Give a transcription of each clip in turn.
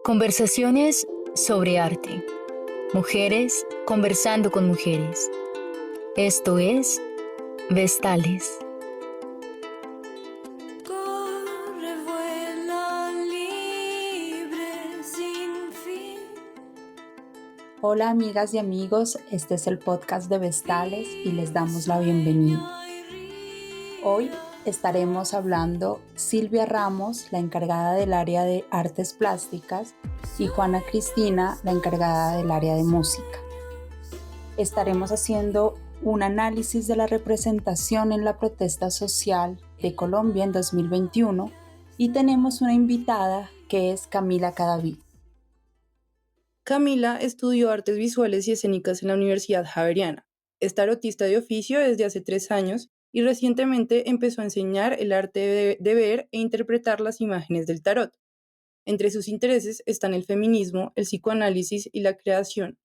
Conversaciones sobre arte. Mujeres conversando con mujeres. Esto es Vestales. Corre, vuela libre, sin fin. Hola amigas y amigos, este es el podcast de Vestales y les damos la bienvenida. Hoy estaremos hablando Silvia Ramos, la encargada del área de artes plásticas, y Juana Cristina, la encargada del área de música. Estaremos haciendo un análisis de la representación en la protesta social de Colombia en 2021 y tenemos una invitada que es Camila Cadavid. Camila estudió artes visuales y escénicas en la Universidad Javeriana. Es tarotista de oficio desde hace 3 años y recientemente empezó a enseñar el arte de ver e interpretar las imágenes del tarot. Entre sus intereses están el feminismo, el psicoanálisis y la creación,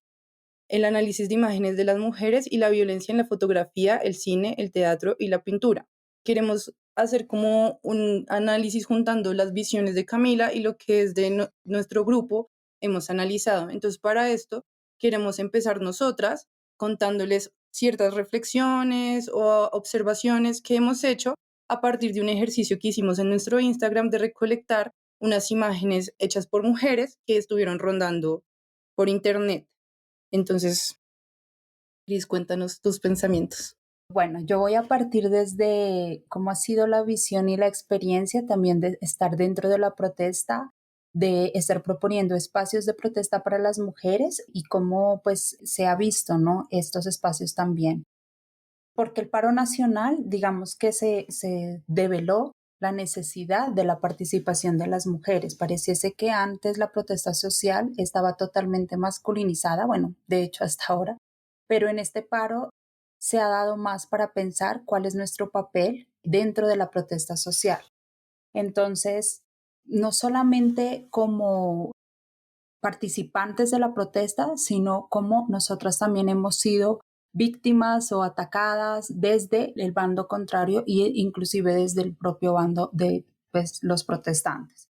el análisis de imágenes de las mujeres y la violencia en la fotografía, el cine, el teatro y la pintura. Queremos hacer como un análisis juntando las visiones de Camila y lo que es de nuestro grupo hemos analizado. Entonces, para esto, queremos empezar nosotras contándoles ciertas reflexiones o observaciones que hemos hecho a partir de un ejercicio que hicimos en nuestro Instagram de recolectar unas imágenes hechas por mujeres que estuvieron rondando por internet. Entonces, Cris, cuéntanos tus pensamientos. Bueno, yo voy a partir desde cómo ha sido la visión y la experiencia también de estar dentro de la protesta, de estar proponiendo espacios de protesta para las mujeres y cómo pues se ha visto, ¿no? Estos espacios también. Porque el paro nacional, digamos que se develó la necesidad de la participación de las mujeres. Pareciese que antes la protesta social estaba totalmente masculinizada, bueno, de hecho hasta ahora, pero en este paro se ha dado más para pensar cuál es nuestro papel dentro de la protesta social. Entonces, no solamente como participantes de la protesta, sino como nosotras también hemos sido víctimas o atacadas desde el bando contrario e inclusive desde el propio bando de pues, los protestantes.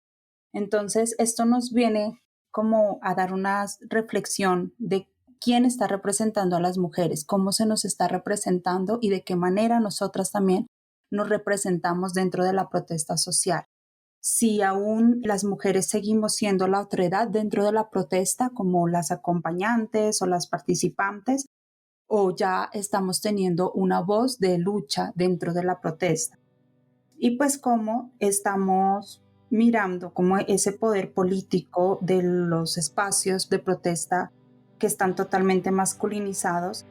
Entonces, esto nos viene como a dar una reflexión de quién está representando a las mujeres, cómo se nos está representando y de qué manera nosotras también nos representamos dentro de la protesta social. Si aún las mujeres seguimos siendo la otredad dentro de la protesta, como las acompañantes o las participantes, o ya estamos teniendo una voz de lucha dentro de la protesta. Y pues cómo estamos mirando como ese poder político de los espacios de protesta que están totalmente masculinizados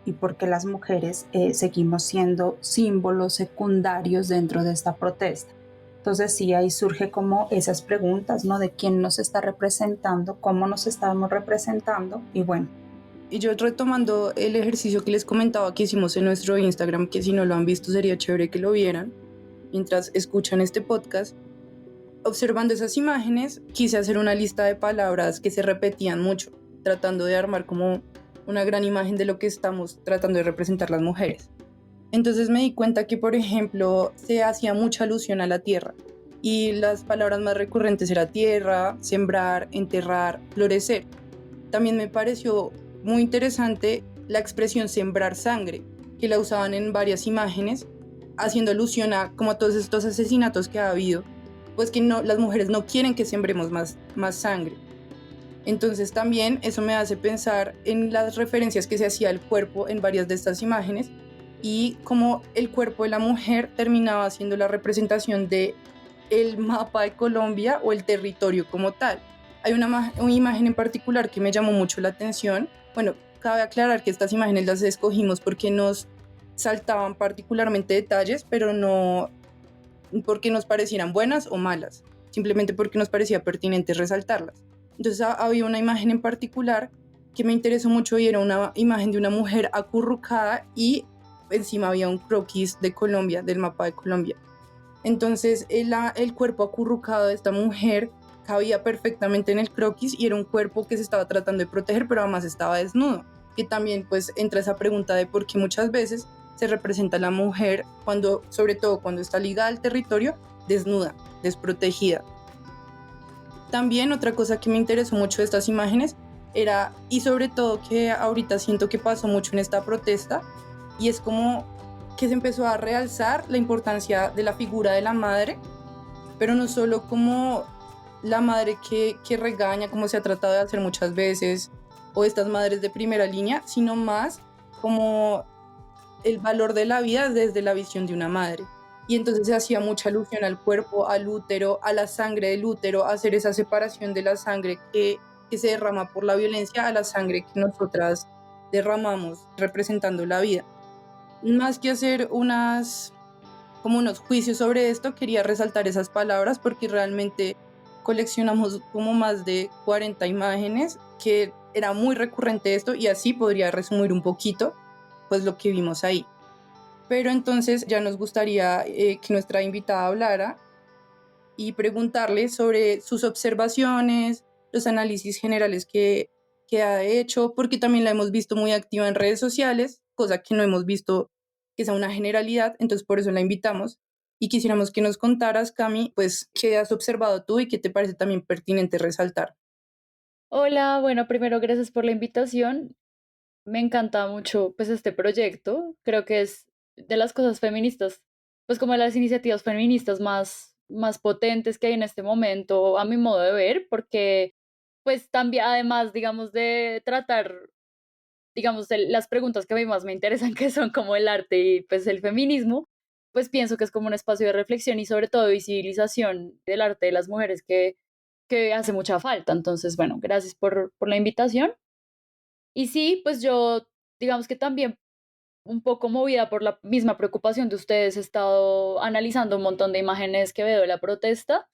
y porque las mujeres seguimos siendo símbolos secundarios dentro de esta protesta. Entonces sí, ahí surge como esas preguntas, ¿no? De quién nos está representando, cómo nos estamos representando y bueno. Y yo retomando el ejercicio que les comentaba que hicimos en nuestro Instagram, que si no lo han visto sería chévere que lo vieran mientras escuchan este podcast. Observando esas imágenes, quise hacer una lista de palabras que se repetían mucho, tratando de armar como una gran imagen de lo que estamos tratando de representar las mujeres. Entonces me di cuenta que, por ejemplo, se hacía mucha alusión a la tierra y las palabras más recurrentes eran tierra, sembrar, enterrar, florecer. También me pareció muy interesante la expresión sembrar sangre, que la usaban en varias imágenes, haciendo alusión a como a todos estos asesinatos que ha habido, pues que no, las mujeres no quieren que sembremos más sangre. Entonces también eso me hace pensar en las referencias que se hacía al cuerpo en varias de estas imágenes y cómo el cuerpo de la mujer terminaba siendo la representación de el mapa de Colombia o el territorio como tal. Hay una imagen en particular que me llamó mucho la atención. Bueno, cabe aclarar que estas imágenes las escogimos porque nos saltaban particularmente detalles, pero no porque nos parecieran buenas o malas, simplemente porque nos parecía pertinente resaltarlas. Entonces había una imagen en particular que me interesó mucho y era una imagen de una mujer acurrucada y encima había un croquis de Colombia, del mapa de Colombia. Entonces el cuerpo acurrucado de esta mujer cabía perfectamente en el croquis y era un cuerpo que se estaba tratando de proteger, pero además estaba desnudo, que también pues entra esa pregunta de por qué muchas veces se representa a la mujer, sobre todo cuando está ligada al territorio, desnuda, desprotegida. También otra cosa que me interesó mucho de estas imágenes era, y sobre todo que ahorita siento que pasó mucho en esta protesta, y es como que se empezó a realzar la importancia de la figura de la madre, pero no solo como la madre que regaña, como se ha tratado de hacer muchas veces, o estas madres de primera línea, sino más como el valor de la vida desde la visión de una madre. Y entonces se hacía mucha alusión al cuerpo, al útero, a la sangre del útero, a hacer esa separación de la sangre que se derrama por la violencia a la sangre que nosotras derramamos representando la vida. Más que hacer como unos juicios sobre esto, quería resaltar esas palabras porque realmente coleccionamos como más de 40 imágenes, que era muy recurrente esto, y así podría resumir un poquito pues lo que vimos ahí. Pero entonces ya nos gustaría que nuestra invitada hablara y preguntarle sobre sus observaciones, los análisis generales que ha hecho, porque también la hemos visto muy activa en redes sociales, cosa que no hemos visto que sea una generalidad, entonces por eso la invitamos. Y quisiéramos que nos contaras, Cami, pues qué has observado tú y qué te parece también pertinente resaltar. Hola, bueno, primero gracias por la invitación. Me encanta mucho pues este proyecto. Creo que es de las cosas feministas, pues como de las iniciativas feministas más potentes que hay en este momento, a mi modo de ver, porque pues también además, digamos, de tratar, digamos, de las preguntas que a mí más me interesan, que son como el arte y pues el feminismo, pues pienso que es como un espacio de reflexión y sobre todo de visibilización del arte de las mujeres que hace mucha falta. Entonces, bueno, gracias por la invitación. Y sí, pues yo, digamos que también un poco movida por la misma preocupación de ustedes, he estado analizando un montón de imágenes que veo de la protesta.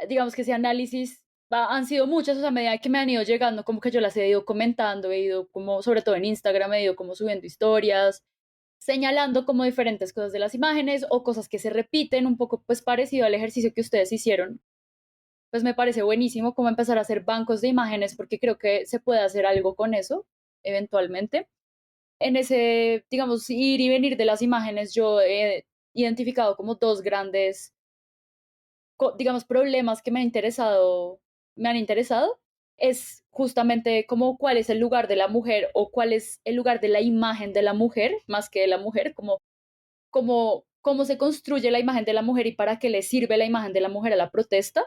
Digamos que ese análisis han sido muchas, o sea, a medida que me han ido llegando, como que yo las he ido comentando, he ido como, sobre todo en Instagram, he ido como subiendo historias, señalando como diferentes cosas de las imágenes o cosas que se repiten, un poco pues parecido al ejercicio que ustedes hicieron. Pues me parece buenísimo como empezar a hacer bancos de imágenes porque creo que se puede hacer algo con eso eventualmente. En ese, digamos, ir y venir de las imágenes, yo he identificado como dos grandes, digamos, problemas que me han interesado. Es justamente como cuál es el lugar de la mujer o cuál es el lugar de la imagen de la mujer, más que de la mujer, como cómo se construye la imagen de la mujer y para qué le sirve la imagen de la mujer a la protesta.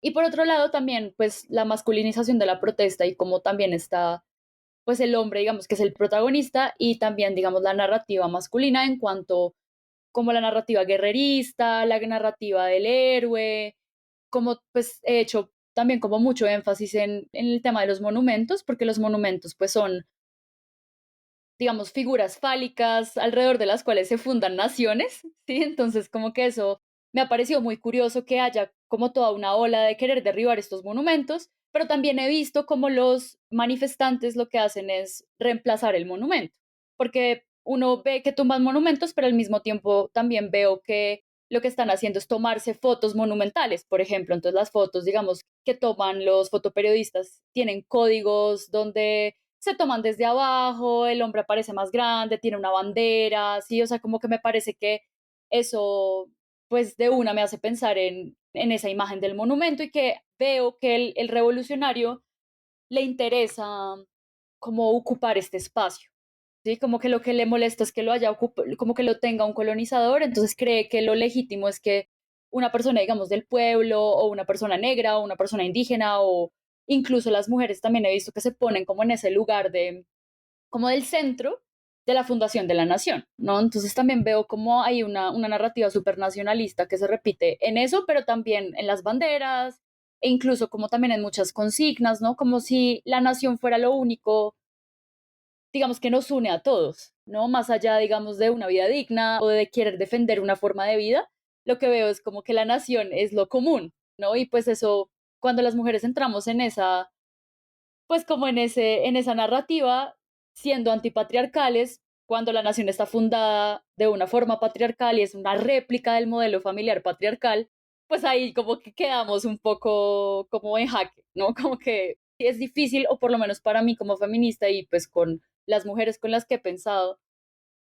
Y por otro lado también, pues la masculinización de la protesta y cómo también está, pues el hombre, digamos, que es el protagonista y también, digamos, la narrativa masculina en cuanto como la narrativa guerrerista, la narrativa del héroe, como pues he hecho también como mucho énfasis en el tema de los monumentos, porque los monumentos pues son, digamos, figuras fálicas alrededor de las cuales se fundan naciones, ¿sí? Entonces, como que eso me ha parecido muy curioso que haya como toda una ola de querer derribar estos monumentos, pero también he visto como los manifestantes lo que hacen es reemplazar el monumento, porque uno ve que tumban monumentos, pero al mismo tiempo también veo que lo que están haciendo es tomarse fotos monumentales, por ejemplo. Entonces las fotos, digamos, que toman los fotoperiodistas tienen códigos donde se toman desde abajo, el hombre aparece más grande, tiene una bandera, sí, o sea, como que me parece que eso, pues de una me hace pensar en esa imagen del monumento y que veo que el revolucionario le interesa como ocupar este espacio, ¿sí? Como que lo que le molesta es que lo haya como que lo tenga un colonizador, entonces cree que lo legítimo es que una persona, digamos, del pueblo o una persona negra o una persona indígena o incluso las mujeres también he visto que se ponen como en ese lugar de, como del centro de la fundación de la nación, ¿no? Entonces también veo como hay una narrativa supernacionalista que se repite en eso, pero también en las banderas e incluso como también en muchas consignas, ¿no? Como si la nación fuera lo único, digamos, que nos une a todos, ¿no? Más allá, digamos, de una vida digna o de querer defender una forma de vida, lo que veo es como que la nación es lo común, ¿no? Y pues eso, cuando las mujeres entramos en esa, pues como en esa narrativa, siendo antipatriarcales, cuando la nación está fundada de una forma patriarcal y es una réplica del modelo familiar patriarcal, pues ahí como que quedamos un poco como en jaque, ¿no? Como que es difícil, o por lo menos para mí como feminista y pues con las mujeres con las que he pensado,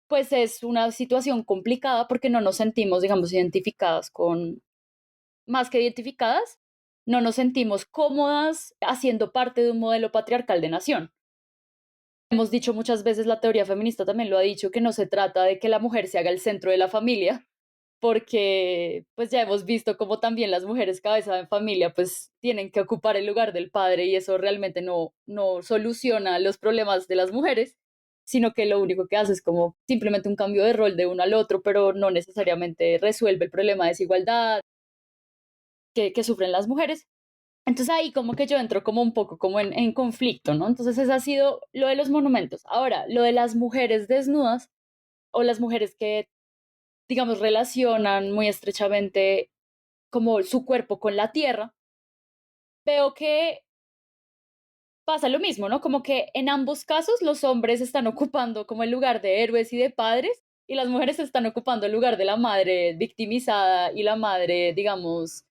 pues es una situación complicada porque no nos sentimos, digamos, identificadas más que identificadas, no nos sentimos cómodas haciendo parte de un modelo patriarcal de nación. Hemos dicho muchas veces, la teoría feminista también lo ha dicho, que no se trata de que la mujer se haga el centro de la familia, porque pues ya hemos visto cómo también las mujeres cabeza de familia pues tienen que ocupar el lugar del padre y eso realmente no soluciona los problemas de las mujeres, sino que lo único que hace es como simplemente un cambio de rol de uno al otro, pero no necesariamente resuelve el problema de desigualdad que sufren las mujeres. Entonces ahí como que yo entro como un poco como en conflicto, ¿no? Entonces ese ha sido lo de los monumentos. Ahora, lo de las mujeres desnudas o las mujeres que, digamos, relacionan muy estrechamente como su cuerpo con la tierra, veo que pasa lo mismo, ¿no? Como que en ambos casos los hombres están ocupando como el lugar de héroes y de padres y las mujeres están ocupando el lugar de la madre victimizada y la madre, digamos,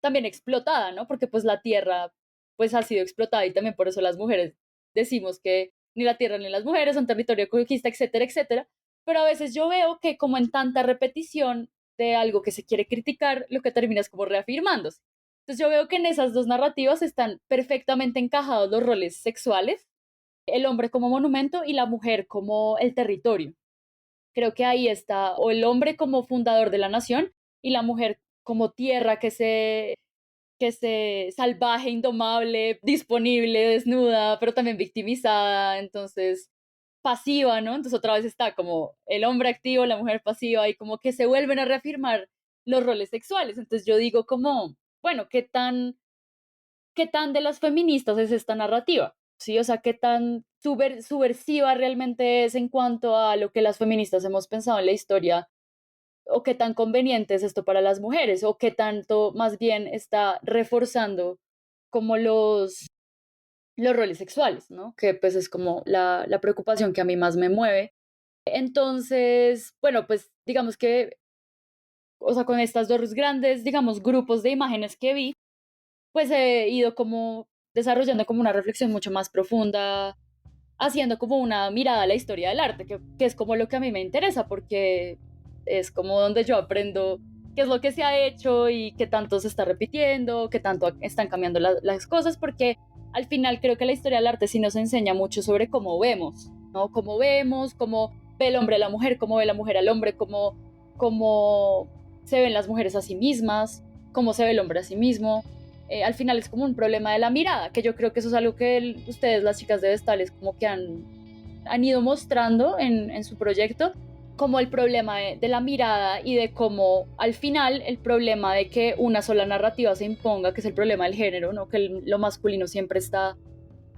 también explotada, ¿no? Porque pues la tierra pues ha sido explotada y también por eso las mujeres decimos que ni la tierra ni las mujeres son territorio de conquista, etcétera, etcétera. Pero a veces yo veo que como en tanta repetición de algo que se quiere criticar, lo que termina es como reafirmándose. Entonces yo veo que en esas dos narrativas están perfectamente encajados los roles sexuales, el hombre como monumento y la mujer como el territorio. Creo que ahí está, o el hombre como fundador de la nación y la mujer como tierra que se salvaje, indomable, disponible, desnuda, pero también victimizada, entonces pasiva, ¿no? Entonces otra vez está como el hombre activo, la mujer pasiva y como que se vuelven a reafirmar los roles sexuales. Entonces yo digo como, bueno, ¿qué tan de las feministas es esta narrativa? Sí, o sea, qué tan subversiva realmente es en cuanto a lo que las feministas hemos pensado en la historia o qué tan conveniente es esto para las mujeres o qué tanto más bien está reforzando como los roles sexuales, ¿no? Que pues es como la preocupación que a mí más me mueve. Entonces, bueno, pues digamos que, o sea, con estas dos grandes, digamos, grupos de imágenes que vi, pues he ido como desarrollando como una reflexión mucho más profunda, haciendo como una mirada a la historia del arte, que es como lo que a mí me interesa, porque es como donde yo aprendo qué es lo que se ha hecho y qué tanto se está repitiendo, qué tanto están cambiando las cosas, porque al final creo que la historia del arte sí nos enseña mucho sobre cómo vemos, ¿no? Cómo vemos, cómo ve el hombre a la mujer, cómo ve la mujer al hombre, cómo se ven las mujeres a sí mismas, cómo se ve el hombre a sí mismo. Al final es como un problema de la mirada, que yo creo que eso es algo que ustedes, las chicas de Vestales, como que han ido mostrando en su proyecto, como el problema de la mirada y de cómo al final el problema de que una sola narrativa se imponga, que es el problema del género, ¿no? Que lo masculino siempre está,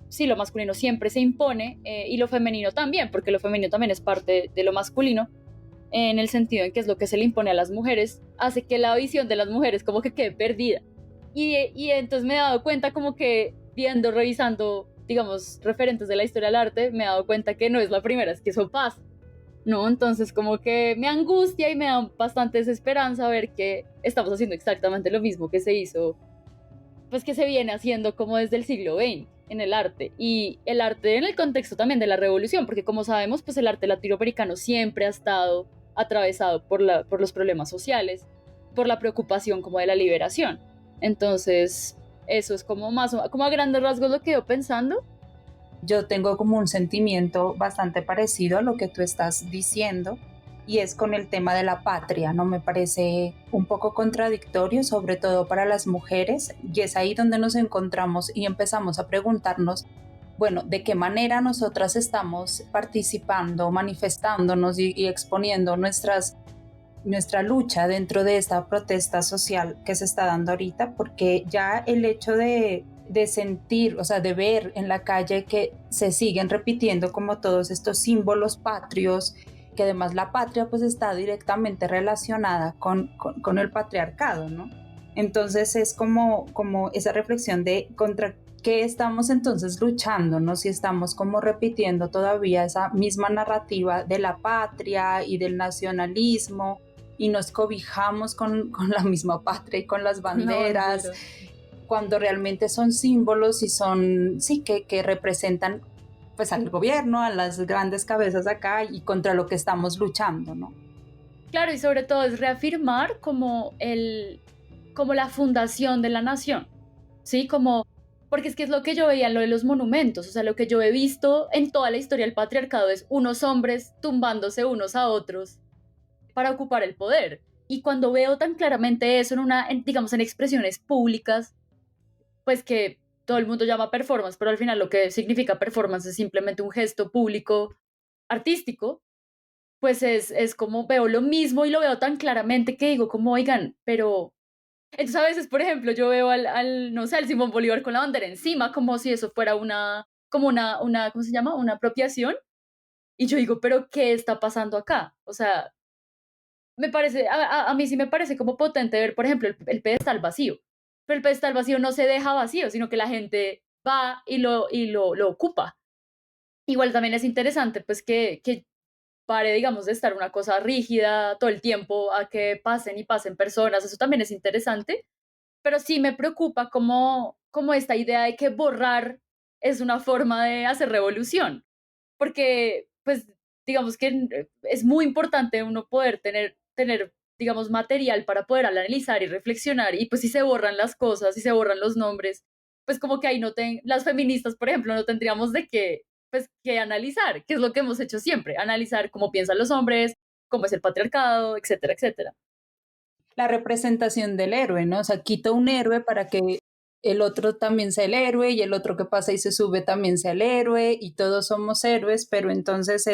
sí, lo masculino siempre se impone y lo femenino también, porque lo femenino también es parte de lo masculino, en el sentido en que es lo que se le impone a las mujeres, hace que la visión de las mujeres como que quede perdida. Y entonces me he dado cuenta como que revisando, digamos, referentes de la historia del arte, me he dado cuenta que no es la primera, es que eso pasa, ¿no? Entonces como que me angustia y me da bastante desesperanza ver que estamos haciendo exactamente lo mismo que se hizo, pues que se viene haciendo como desde el siglo XX en el arte. Y el arte en el contexto también de la revolución, porque como sabemos, pues el arte latinoamericano siempre ha estado atravesado por los problemas sociales, por la preocupación como de la liberación. Entonces, eso es como como a grandes rasgos lo que yo pensando. Yo tengo como un sentimiento bastante parecido a lo que tú estás diciendo y es con el tema de la patria, ¿no? Me parece un poco contradictorio, sobre todo para las mujeres, y es ahí donde nos encontramos y empezamos a preguntarnos, bueno, ¿de qué manera nosotras estamos participando, manifestándonos y exponiendo nuestra lucha dentro de esta protesta social que se está dando ahorita? Porque ya el hecho de sentir, o sea, de ver en la calle que se siguen repitiendo como todos estos símbolos patrios, que además la patria pues está directamente relacionada con el patriarcado, ¿no? Entonces es como esa reflexión de contra qué estamos entonces luchando, ¿no? Si estamos como repitiendo todavía esa misma narrativa de la patria y del nacionalismo y nos cobijamos con la misma patria y con las banderas, no, cuando realmente son símbolos y son, sí, que representan pues al gobierno, a las grandes cabezas acá y contra lo que estamos luchando, ¿no? Claro, y sobre todo es reafirmar como como la fundación de la nación, ¿sí? Como, porque es que es lo que yo veía en lo de los monumentos, o sea, lo que yo he visto en toda la historia del patriarcado es unos hombres tumbándose unos a otros para ocupar el poder. Y cuando veo tan claramente eso digamos, en expresiones públicas, pues que todo el mundo llama performance, pero al final lo que significa performance es simplemente un gesto público artístico, pues es como veo lo mismo y lo veo tan claramente que digo como, oigan, pero... Entonces a veces, por ejemplo, yo veo no sé, al Simón Bolívar con la bandera encima, como si eso fuera como ¿cómo se llama? Una apropiación. Y yo digo, pero ¿qué está pasando acá? O sea, me parece, a mí sí me parece como potente ver, por ejemplo, el pedestal vacío. Pero el pedestal vacío no se deja vacío, sino que la gente va y lo ocupa. Igual también es interesante, pues, que pare, digamos, de estar una cosa rígida todo el tiempo a que pasen y pasen personas. Eso también es interesante. Pero sí me preocupa como esta idea de que borrar es una forma de hacer revolución. Porque, pues, digamos que es muy importante uno poder tener, digamos, material para poder analizar y reflexionar. Y pues si se borran las cosas, si se borran los nombres, pues como que ahí las feministas, por ejemplo, no tendríamos de qué, pues, que analizar, que es lo que hemos hecho siempre, analizar cómo piensan los hombres, cómo es el patriarcado, etcétera, etcétera. La representación del héroe, ¿no? O sea, quita un héroe para que el otro también sea el héroe y el otro que pasa y se sube también sea el héroe y todos somos héroes, pero entonces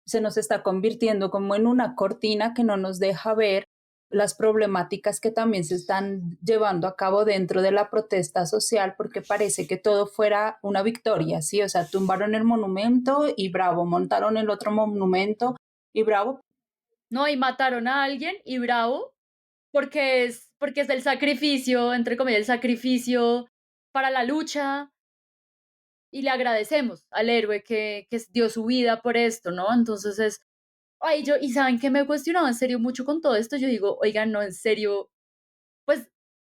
se nos está convirtiendo como en una cortina que no nos deja ver las problemáticas que también se están llevando a cabo dentro de la protesta social, porque parece que todo fuera una victoria, ¿sí? O sea, tumbaron el monumento y bravo, montaron el otro monumento y bravo. No, y mataron a alguien y bravo, porque es el sacrificio, entre comillas, el sacrificio para la lucha, y le agradecemos al héroe que dio su vida por esto, ¿no? Entonces y saben que me he cuestionado en serio mucho con todo esto, yo digo, oigan, no, en serio, pues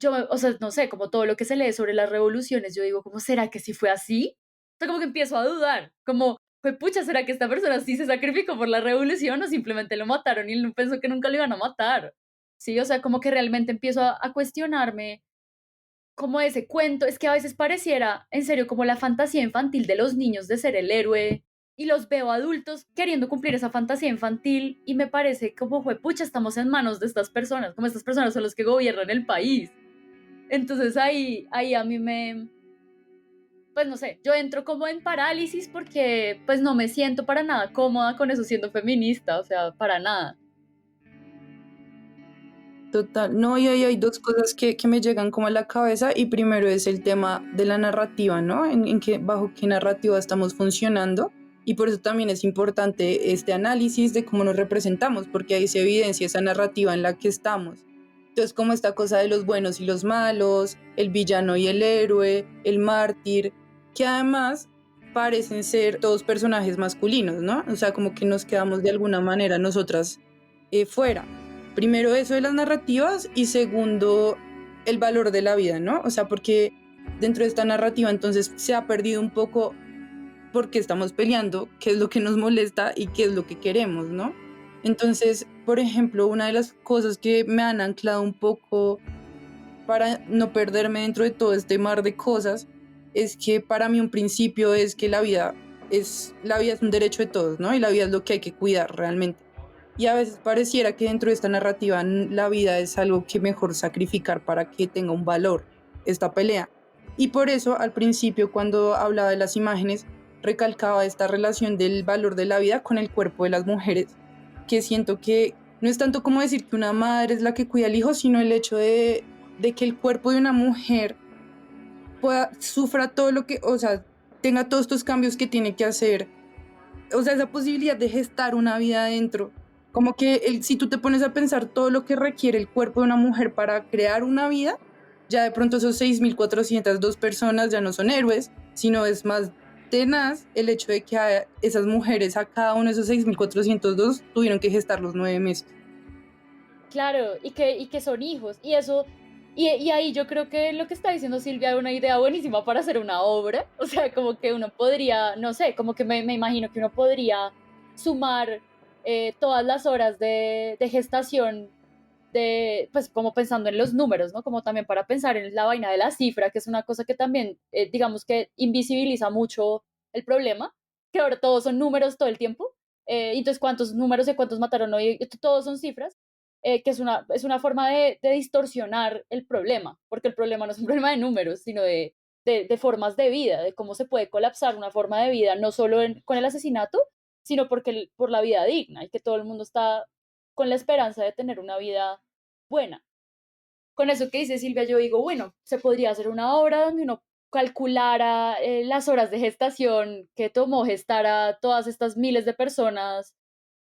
o sea, no sé, como todo lo que se lee sobre las revoluciones, yo digo, ¿cómo será que sí fue así? O sea, como que empiezo a dudar, como, pues pucha, ¿será que esta persona sí se sacrificó por la revolución o simplemente lo mataron y él no pensó que nunca lo iban a matar? Sí, o sea, como que realmente empiezo a cuestionarme como ese cuento, es que a veces pareciera, en serio, como la fantasía infantil de los niños de ser el héroe, y los veo adultos queriendo cumplir esa fantasía infantil, y me parece como, pucha, estamos en manos de estas personas, como estas personas son los que gobiernan el país. Entonces ahí a mí pues no sé, yo entro como en parálisis porque pues no me siento para nada cómoda con eso siendo feminista, o sea, para nada. Total, no, y ahí hay dos cosas que me llegan como a la cabeza y primero es el tema de la narrativa, ¿no? Bajo qué narrativa estamos funcionando y por eso también es importante este análisis de cómo nos representamos porque ahí se evidencia esa narrativa en la que estamos. Entonces, como esta cosa de los buenos y los malos, el villano y el héroe, el mártir, que además parecen ser todos personajes masculinos, ¿no? O sea, como que nos quedamos de alguna manera nosotras fuera. Primero eso de las narrativas y segundo el valor de la vida, ¿no? O sea, porque dentro de esta narrativa entonces se ha perdido un poco por qué estamos peleando, qué es lo que nos molesta y qué es lo que queremos, ¿no? Entonces, por ejemplo, una de las cosas que me han anclado un poco para no perderme dentro de todo este mar de cosas es que para mí un principio es que la vida es un derecho de todos, ¿no? Y la vida es lo que hay que cuidar realmente. Y a veces pareciera que dentro de esta narrativa la vida es algo que mejor sacrificar para que tenga un valor esta pelea. Y por eso al principio cuando hablaba de las imágenes recalcaba esta relación del valor de la vida con el cuerpo de las mujeres, que siento que no es tanto como decir que una madre es la que cuida al hijo, sino el hecho de que el cuerpo de una mujer sufra todo lo que, o sea, tenga todos estos cambios que tiene que hacer, o sea, esa posibilidad de gestar una vida adentro. Como que si tú te pones a pensar todo lo que requiere el cuerpo de una mujer para crear una vida, ya de pronto esos 6.402 personas ya no son héroes, sino es más tenaz el hecho de que a esas mujeres, a cada uno de esos 6.402 tuvieron que gestar los 9 meses. Claro, y que son hijos, y eso, y ahí yo creo que lo que está diciendo Silvia es una idea buenísima para hacer una obra, o sea, como que uno podría, no sé, como que me imagino que uno podría sumar todas las horas de gestación pues como pensando en los números, ¿no? Como también para pensar en la vaina de la cifra, que es una cosa que también, digamos que invisibiliza mucho el problema, que ahora todos son números todo el tiempo. Entonces, ¿cuántos números de cuántos mataron hoy? Todos son cifras, que es una forma de distorsionar el problema, porque el problema no es un problema de números, sino de formas de vida, de cómo se puede colapsar una forma de vida, no solo con el asesinato, sino por la vida digna y que todo el mundo está con la esperanza de tener una vida buena. Con eso que dice Silvia, yo digo, bueno, se podría hacer una obra donde uno calculara las horas de gestación que tomó gestar a todas estas miles de personas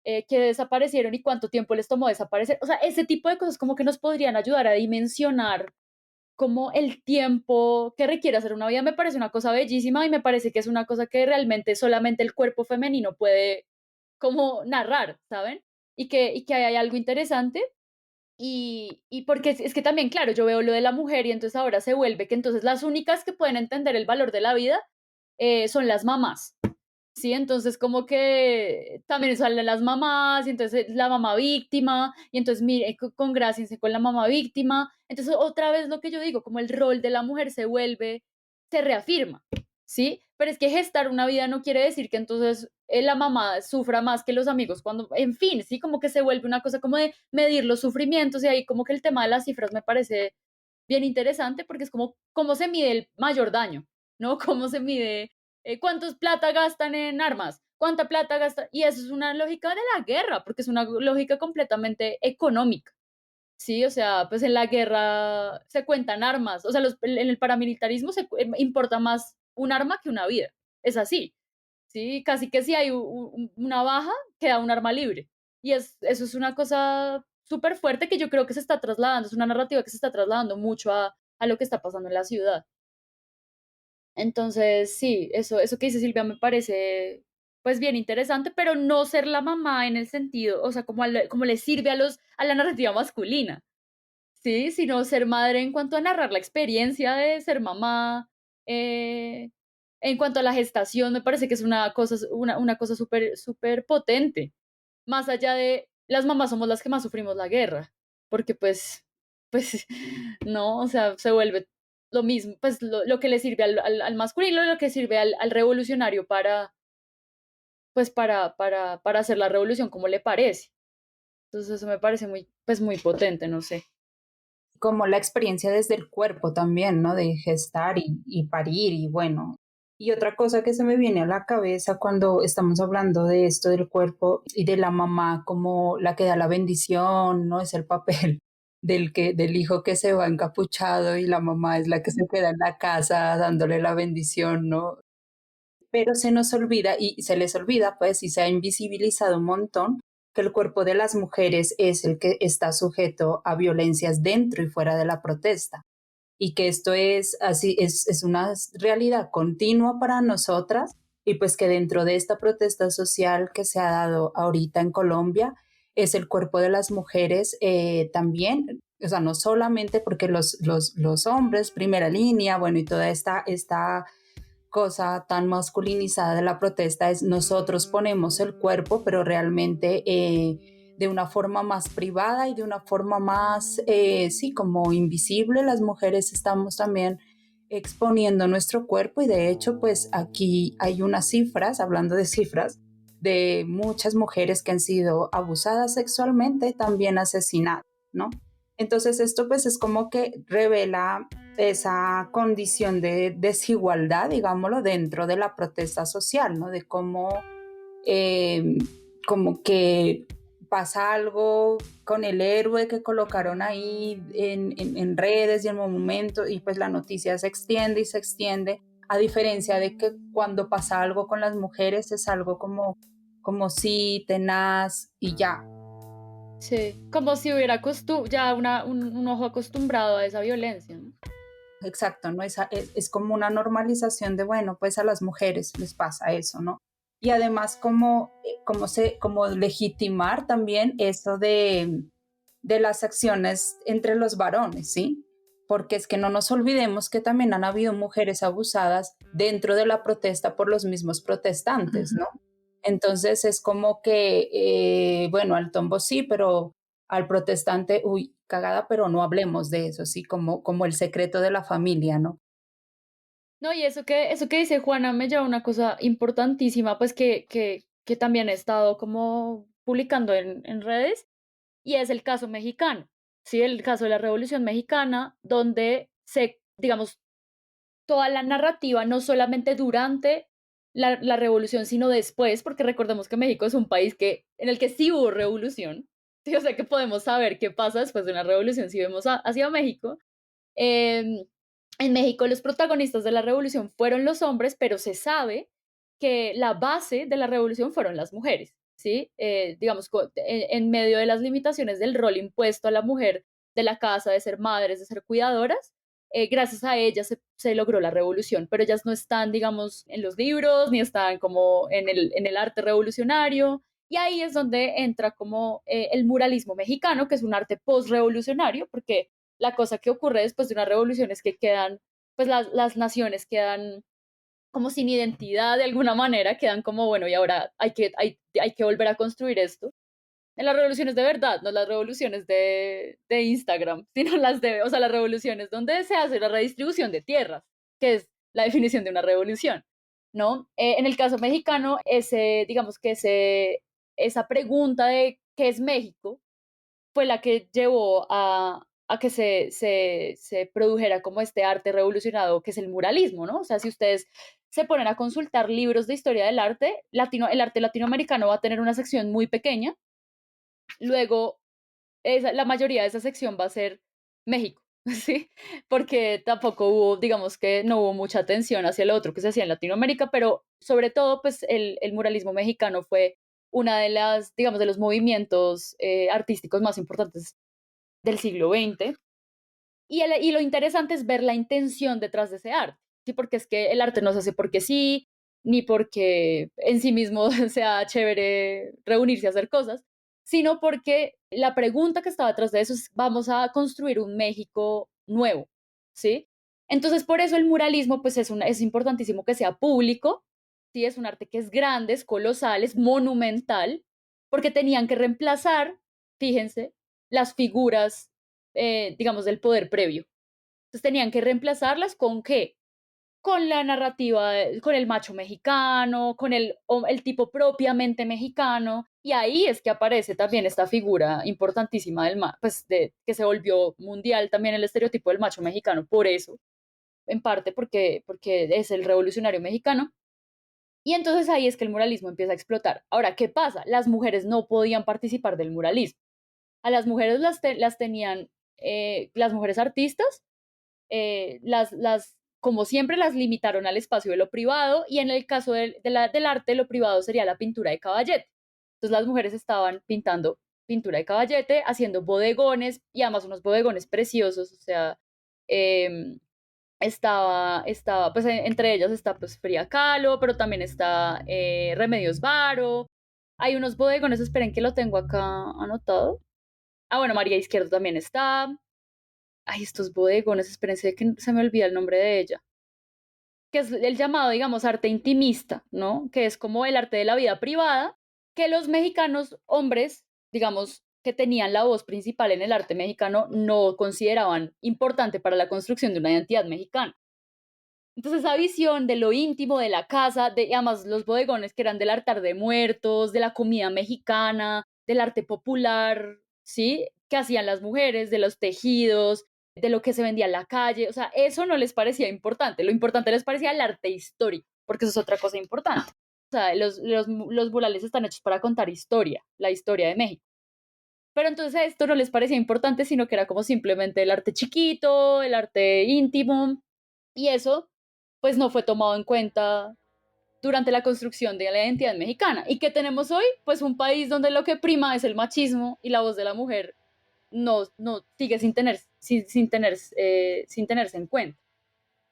que desaparecieron y cuánto tiempo les tomó desaparecer. O sea, ese tipo de cosas como que nos podrían ayudar a dimensionar como el tiempo que requiere hacer una vida. Me parece una cosa bellísima y me parece que es una cosa que realmente solamente el cuerpo femenino puede como narrar, ¿saben? Y que hay algo interesante y porque es que también, claro, yo veo lo de la mujer y entonces ahora se vuelve que entonces las únicas que pueden entender el valor de la vida son las mamás, ¿sí? Entonces como que también salen las mamás y entonces la mamá víctima y entonces mire, congráciense con la mamá víctima. Entonces otra vez lo que yo digo, como el rol de la mujer se vuelve, se reafirma, ¿sí? Pero es que gestar una vida no quiere decir que entonces la mamá sufra más que los amigos cuando, en fin, sí, como que se vuelve una cosa como de medir los sufrimientos y ahí como que el tema de las cifras me parece bien interesante porque es como cómo se mide el mayor daño, ¿no? Cómo se mide cuántos plata gastan en armas, cuánta plata gastan, y eso es una lógica de la guerra, porque es una lógica completamente económica. Sí, o sea, pues en la guerra se cuentan armas, o sea, en el paramilitarismo importa más un arma que una vida, es así, ¿sí? Casi que si hay una baja, queda un arma libre. Y eso es una cosa súper fuerte que yo creo que se está trasladando, es una narrativa que se está trasladando mucho a lo que está pasando en la ciudad. Entonces, sí, eso que dice Silvia me parece pues bien interesante, pero no ser la mamá en el sentido, o sea, como le sirve a la narrativa masculina, ¿sí? Sino ser madre en cuanto a narrar la experiencia de ser mamá, eh, en cuanto a la gestación, me parece que es una cosa súper, súper potente, más allá de las mamás somos las que más sufrimos la guerra, porque pues, no, o sea, se vuelve lo mismo, pues lo que le sirve al masculino, lo que sirve al revolucionario pues para hacer la revolución como le parece. Entonces eso me parece muy, pues muy potente, no sé. Como la experiencia desde el cuerpo también, ¿no? De gestar y parir y bueno. Y otra cosa que se me viene a la cabeza cuando estamos hablando de esto del cuerpo y de la mamá como la que da la bendición, ¿no? Es el papel del hijo que se va encapuchado y la mamá es la que se queda en la casa dándole la bendición, ¿no? Pero se nos olvida y se les olvida, pues, y se ha invisibilizado un montón que el cuerpo de las mujeres es el que está sujeto a violencias dentro y fuera de la protesta y que esto es así, es una realidad continua para nosotras y pues que dentro de esta protesta social que se ha dado ahorita en Colombia es el cuerpo de las mujeres también, o sea, no solamente porque los hombres, primera línea, bueno, y toda esta cosa tan masculinizada de la protesta es nosotros ponemos el cuerpo, pero realmente de una forma más privada y de una forma más, sí, como invisible, las mujeres estamos también exponiendo nuestro cuerpo y de hecho, pues aquí hay unas cifras, hablando de cifras, de muchas mujeres que han sido abusadas sexualmente, también asesinadas, ¿no? Entonces esto pues es como que revela esa condición de desigualdad, digámoslo, dentro de la protesta social, ¿no? De cómo como que pasa algo con el héroe que colocaron ahí en redes y en momentos y pues la noticia se extiende y se extiende, a diferencia de que cuando pasa algo con las mujeres es algo como sí, tenaz y ya. Sí, como si hubiera ya un ojo acostumbrado a esa violencia, ¿no? Exacto, ¿no? Es como una normalización de, bueno, pues a las mujeres les pasa eso, ¿no? Y además como legitimar también eso de las acciones entre los varones, ¿sí? Porque es que no nos olvidemos que también han habido mujeres abusadas dentro de la protesta por los mismos protestantes, ¿no? Entonces es como que, bueno, al tombo sí, pero al protestante, uy, cagada, pero no hablemos de eso, sí, como el secreto de la familia, ¿no? No, y eso que dice Juana me lleva a una cosa importantísima, pues que también he estado como publicando en redes, y es el caso mexicano, ¿sí? El caso de la Revolución Mexicana, donde digamos, toda la narrativa, no solamente durante la revolución, sino después, porque recordemos que México es un país en el que sí hubo revolución, ¿sí? O sea que podemos saber qué pasa después de una revolución si vemos hacia México. Em, en México los protagonistas de la revolución fueron los hombres, pero se sabe que la base de la revolución fueron las mujeres, ¿sí? Digamos, en medio de las limitaciones del rol impuesto a la mujer de la casa, de ser madres, de ser cuidadoras, gracias a ellas se logró la revolución, pero ellas no están, digamos, en los libros, ni están como en el arte revolucionario, y ahí es donde entra como el muralismo mexicano, que es un arte post-revolucionario, porque la cosa que ocurre después de una revolución es que quedan, pues las naciones quedan como sin identidad de alguna manera, quedan como, bueno, y ahora hay que volver a construir esto. En las revoluciones de verdad, no las revoluciones de Instagram, sino o sea, las revoluciones donde se hace la redistribución de tierras, que es la definición de una revolución, ¿no? En el caso mexicano, digamos que esa pregunta de qué es México fue la que llevó a que se produjera como este arte revolucionado que es el muralismo, ¿no? O sea, si ustedes se ponen a consultar libros de historia del arte, el arte latinoamericano va a tener una sección muy pequeña. Luego, la mayoría de esa sección va a ser México, ¿sí? Porque tampoco hubo, digamos que no hubo mucha atención hacia lo otro que se hacía en Latinoamérica, pero sobre todo, pues el muralismo mexicano fue una de las, digamos, de los movimientos artísticos más importantes del siglo XX. Y lo interesante es ver la intención detrás de ese arte, ¿sí? Porque es que el arte no se hace porque sí, ni porque en sí mismo sea chévere reunirse a hacer cosas, sino porque la pregunta que estaba detrás de eso es, vamos a construir un México nuevo, ¿sí? Entonces, por eso el muralismo, pues es importantísimo que sea público, ¿sí? Es un arte que es grande, es colosal, es monumental, porque tenían que reemplazar, fíjense, las figuras, digamos, del poder previo. Entonces tenían que reemplazarlas con ¿qué? Con la narrativa, con el macho mexicano, con el tipo propiamente mexicano, y ahí es que aparece también esta figura importantísima pues que se volvió mundial también el estereotipo del macho mexicano, por eso, en parte porque es el revolucionario mexicano, y entonces ahí es que el muralismo empieza a explotar. Ahora, ¿qué pasa? Las mujeres no podían participar del muralismo. A las mujeres las tenían, las mujeres artistas, como siempre, las limitaron al espacio de lo privado, y en el caso del arte, lo privado sería la pintura de caballete. Entonces las mujeres estaban pintando pintura de caballete, haciendo bodegones, y además unos bodegones preciosos, o sea, eh, pues entre ellas está pues Frida Kahlo, pero también está Remedios Varo. Hay unos bodegones, esperen que lo tengo acá anotado. Ah, bueno, María Izquierdo también está. Ay, estos bodegones, espérense que se me olvida el nombre de ella. Que es el llamado, digamos, arte intimista, ¿no? Que es como el arte de la vida privada, que los mexicanos hombres, digamos, que tenían la voz principal en el arte mexicano, no consideraban importante para la construcción de una identidad mexicana. Entonces esa visión de lo íntimo de la casa, y además los bodegones que eran del altar de muertos, de la comida mexicana, del arte popular, ¿sí? Que hacían las mujeres, de los tejidos, de lo que se vendía en la calle, o sea, eso no les parecía importante, lo importante les parecía el arte histórico, porque eso es otra cosa importante. O sea, los murales están hechos para contar historia, la historia de México. Pero entonces esto no les parecía importante, sino que era como simplemente el arte chiquito, el arte íntimo, y eso pues no fue tomado en cuenta durante la construcción de la identidad mexicana. ¿Y qué tenemos hoy? Pues un país donde lo que prima es el machismo y la voz de la mujer no sigue sin tenerse en cuenta,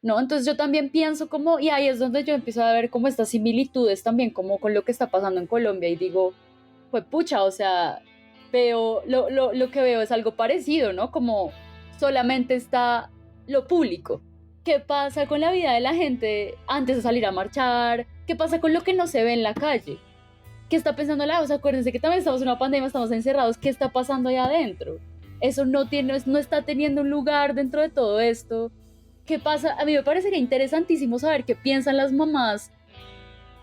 ¿no? Entonces yo también pienso como, y ahí es donde yo empiezo a ver como estas similitudes también como con lo que está pasando en Colombia, y digo, pues pucha, o sea, lo que veo es algo parecido, ¿no? Como solamente está lo público. ¿Qué pasa con la vida de la gente antes de salir a marchar? ¿Qué pasa con lo que no se ve en la calle? ¿qué está pensando la? O sea, acuérdense que también estamos en una pandemia, estamos encerrados, ¿qué está pasando allá adentro? Eso no está teniendo un lugar dentro de todo esto. ¿Qué pasa? A mí me parecería interesantísimo saber qué piensan las mamás.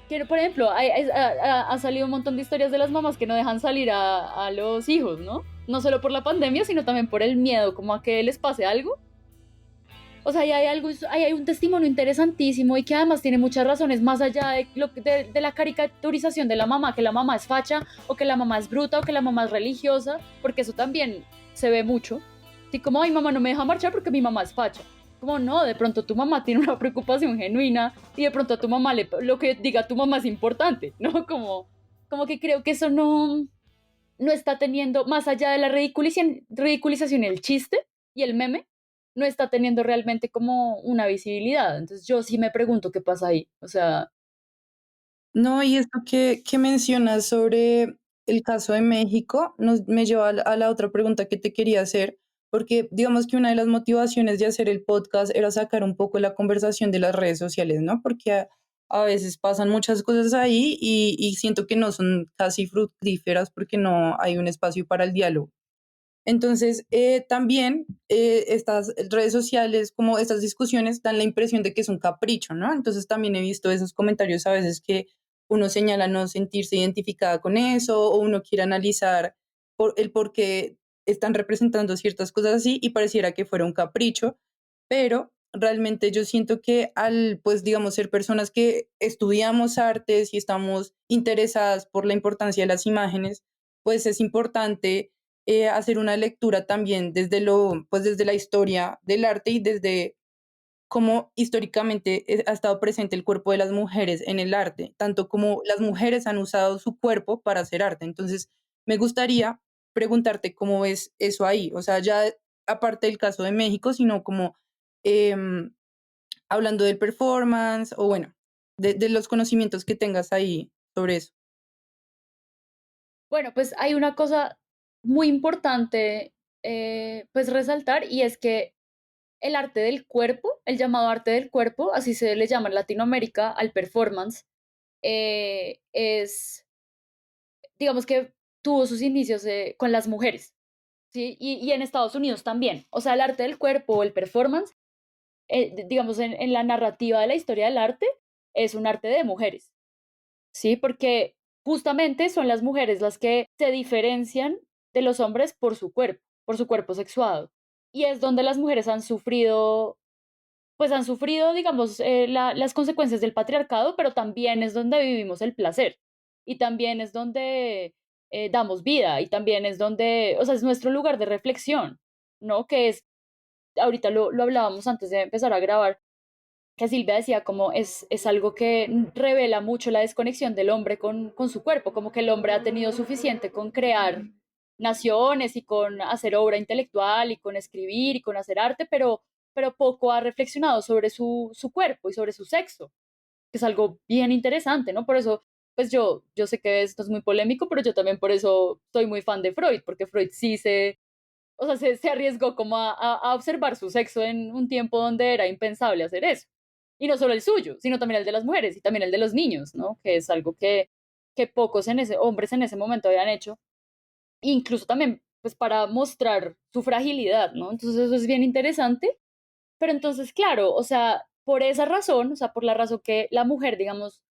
Que, por ejemplo, ha salido un montón de historias de las mamás que no dejan salir a los hijos, ¿no? No solo por la pandemia, sino también por el miedo, como a que les pase algo. O sea, ahí hay un testimonio interesantísimo y que además tiene muchas razones, más allá de la caricaturización de la mamá, que la mamá es facha, o que la mamá es bruta, o que la mamá es religiosa, porque eso también se ve mucho. Así como, ay, mamá no me deja marchar porque mi mamá es facha. Como no, de pronto tu mamá tiene una preocupación genuina y de pronto a tu mamá lo que diga tu mamá es importante, ¿no? Como que creo que eso no está teniendo, más allá de la ridiculización y el chiste y el meme, no está teniendo realmente como una visibilidad. Entonces yo sí me pregunto qué pasa ahí. O sea, No, y esto que mencionas sobre el caso de México me lleva a la otra pregunta que te quería hacer, porque digamos que una de las motivaciones de hacer el podcast era sacar un poco la conversación de las redes sociales, ¿no? Porque a veces pasan muchas cosas ahí y siento que no son casi fructíferas porque no hay un espacio para el diálogo. Entonces, también estas redes sociales, como estas discusiones, dan la impresión de que es un capricho, ¿no? Entonces, también he visto esos comentarios a veces que uno señala no sentirse identificada con eso o uno quiere analizar el por qué están representando ciertas cosas así y pareciera que fuera un capricho, pero realmente yo siento que al, pues, digamos, ser personas que estudiamos artes y estamos interesadas por la importancia de las imágenes, pues es importante hacer una lectura también pues desde la historia del arte y desde cómo históricamente ha estado presente el cuerpo de las mujeres en el arte, tanto como las mujeres han usado su cuerpo para hacer arte. Entonces, me gustaría preguntarte cómo ves eso ahí, o sea, ya aparte del caso de México, sino como em, hablando del performance o bueno, de los conocimientos que tengas ahí sobre eso. bueno, pues hay una cosa muy importante pues resaltar y es que el arte del cuerpo, el llamado arte del cuerpo, así se le llama en Latinoamérica al performance, es, digamos que tuvo sus inicios con las mujeres, ¿sí? Y en Estados Unidos también. O sea, el arte del cuerpo o el performance, digamos, en la narrativa de la historia del arte, es un arte de mujeres, ¿sí? Porque justamente son las mujeres las que se diferencian de los hombres por su cuerpo sexuado. Y es donde las mujeres han sufrido, pues han sufrido, digamos, las consecuencias del patriarcado, pero también es donde vivimos el placer. Y también es donde damos vida y también es donde, o sea, es nuestro lugar de reflexión, ¿no? Que es, ahorita lo hablábamos antes de empezar a grabar, que Silvia decía como es algo que revela mucho la desconexión del hombre con su cuerpo, como que el hombre ha tenido suficiente con crear naciones y con hacer obra intelectual y con escribir y con hacer arte, pero poco ha reflexionado sobre su cuerpo y sobre su sexo, que es algo bien interesante, ¿no? Por eso, pues yo sé que esto es muy polémico, pero yo también por eso soy muy fan de Freud, porque Freud sí o sea, se arriesgó como a observar su sexo en un tiempo donde era impensable hacer eso. Y no solo el suyo, sino también el de las mujeres y también el de los niños, ¿no? Que es algo que pocos hombres en ese momento habían hecho. Incluso también, pues para mostrar su fragilidad, ¿no? Entonces eso es bien interesante. Pero entonces, claro, o sea, por esa razón, o sea, por la razón que la mujer, digamos,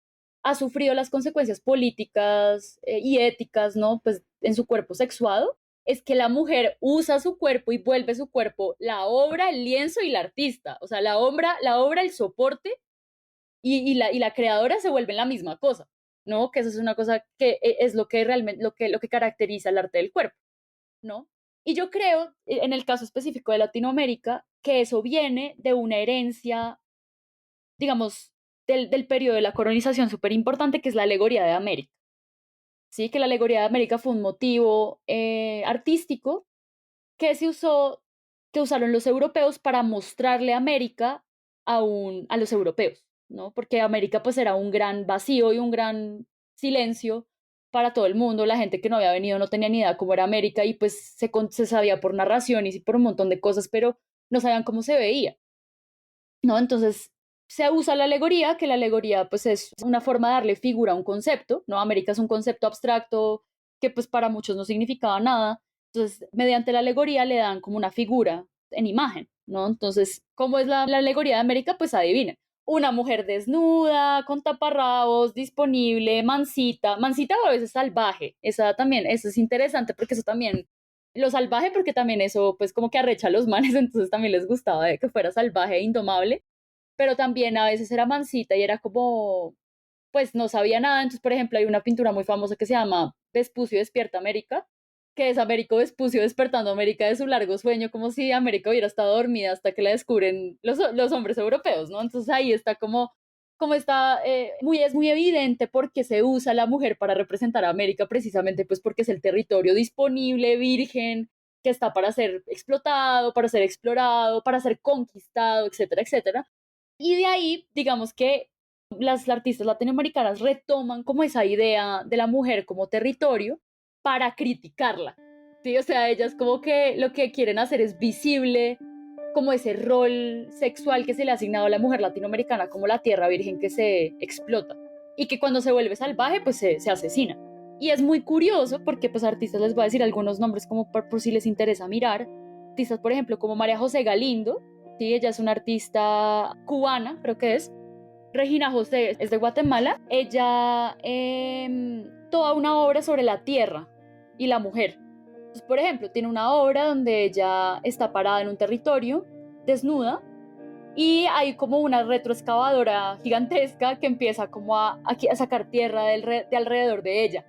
ha sufrido las consecuencias políticas y éticas, ¿no? Pues en su cuerpo sexuado, es que la mujer usa su cuerpo y vuelve su cuerpo la obra, el lienzo y la artista. O sea, la obra el soporte y la creadora se vuelven la misma cosa, ¿no? Que eso es una cosa que es lo que realmente, lo que caracteriza el arte del cuerpo, ¿no? Y yo creo, en el caso específico de Latinoamérica, que eso viene de una herencia, digamos, del periodo de la colonización súper importante, que es la alegoría de América. Sí, que la alegoría de América fue un motivo artístico que que usaron los europeos para mostrarle a América a los europeos, ¿no? Porque América pues era un gran vacío y un gran silencio para todo el mundo, la gente que no había venido no tenía ni idea cómo era América y pues se sabía por narraciones y por un montón de cosas, pero no sabían cómo se veía, ¿no? Entonces, se usa la alegoría, que la alegoría pues es una forma de darle figura a un concepto, ¿no? América es un concepto abstracto que pues para muchos no significaba nada, entonces mediante la alegoría le dan como una figura en imagen, ¿no? Entonces, ¿cómo es la alegoría de América? Pues adivinen. Una mujer desnuda, con taparrabos, disponible, mansita, mansita o a veces salvaje, esa también, eso es interesante porque eso también, lo salvaje porque también eso pues como que arrecha a los manes, entonces también les gustaba de que fuera salvaje e indomable, pero también a veces era mansita y era como, pues no sabía nada. Entonces, por ejemplo, hay una pintura muy famosa que se llama Vespucio despierta América, que es Américo Vespucio despertando a América de su largo sueño, como si América hubiera estado dormida hasta que la descubren los hombres europeos, ¿no? Entonces ahí está como está, es muy evidente porque se usa la mujer para representar a América precisamente pues porque es el territorio disponible, virgen, que está para ser explotado, para ser explorado, para ser conquistado, etcétera, etcétera. Y de ahí, digamos que las artistas latinoamericanas retoman como esa idea de la mujer como territorio para criticarla. ¿Sí? O sea, ellas como que lo que quieren hacer es visible como ese rol sexual que se le ha asignado a la mujer latinoamericana como la tierra virgen que se explota y que cuando se vuelve salvaje pues se asesina. Y es muy curioso porque pues artistas les voy a decir algunos nombres como por si les interesa mirar. Artistas por ejemplo como María José Galindo, ¿sí? Ella es una artista cubana, creo que es. Regina José es de Guatemala. Ella toda una obra sobre la tierra y la mujer. Entonces, por ejemplo, tiene una obra donde ella está parada en un territorio, desnuda, y hay como una retroexcavadora gigantesca que empieza como a sacar tierra de alrededor de ella.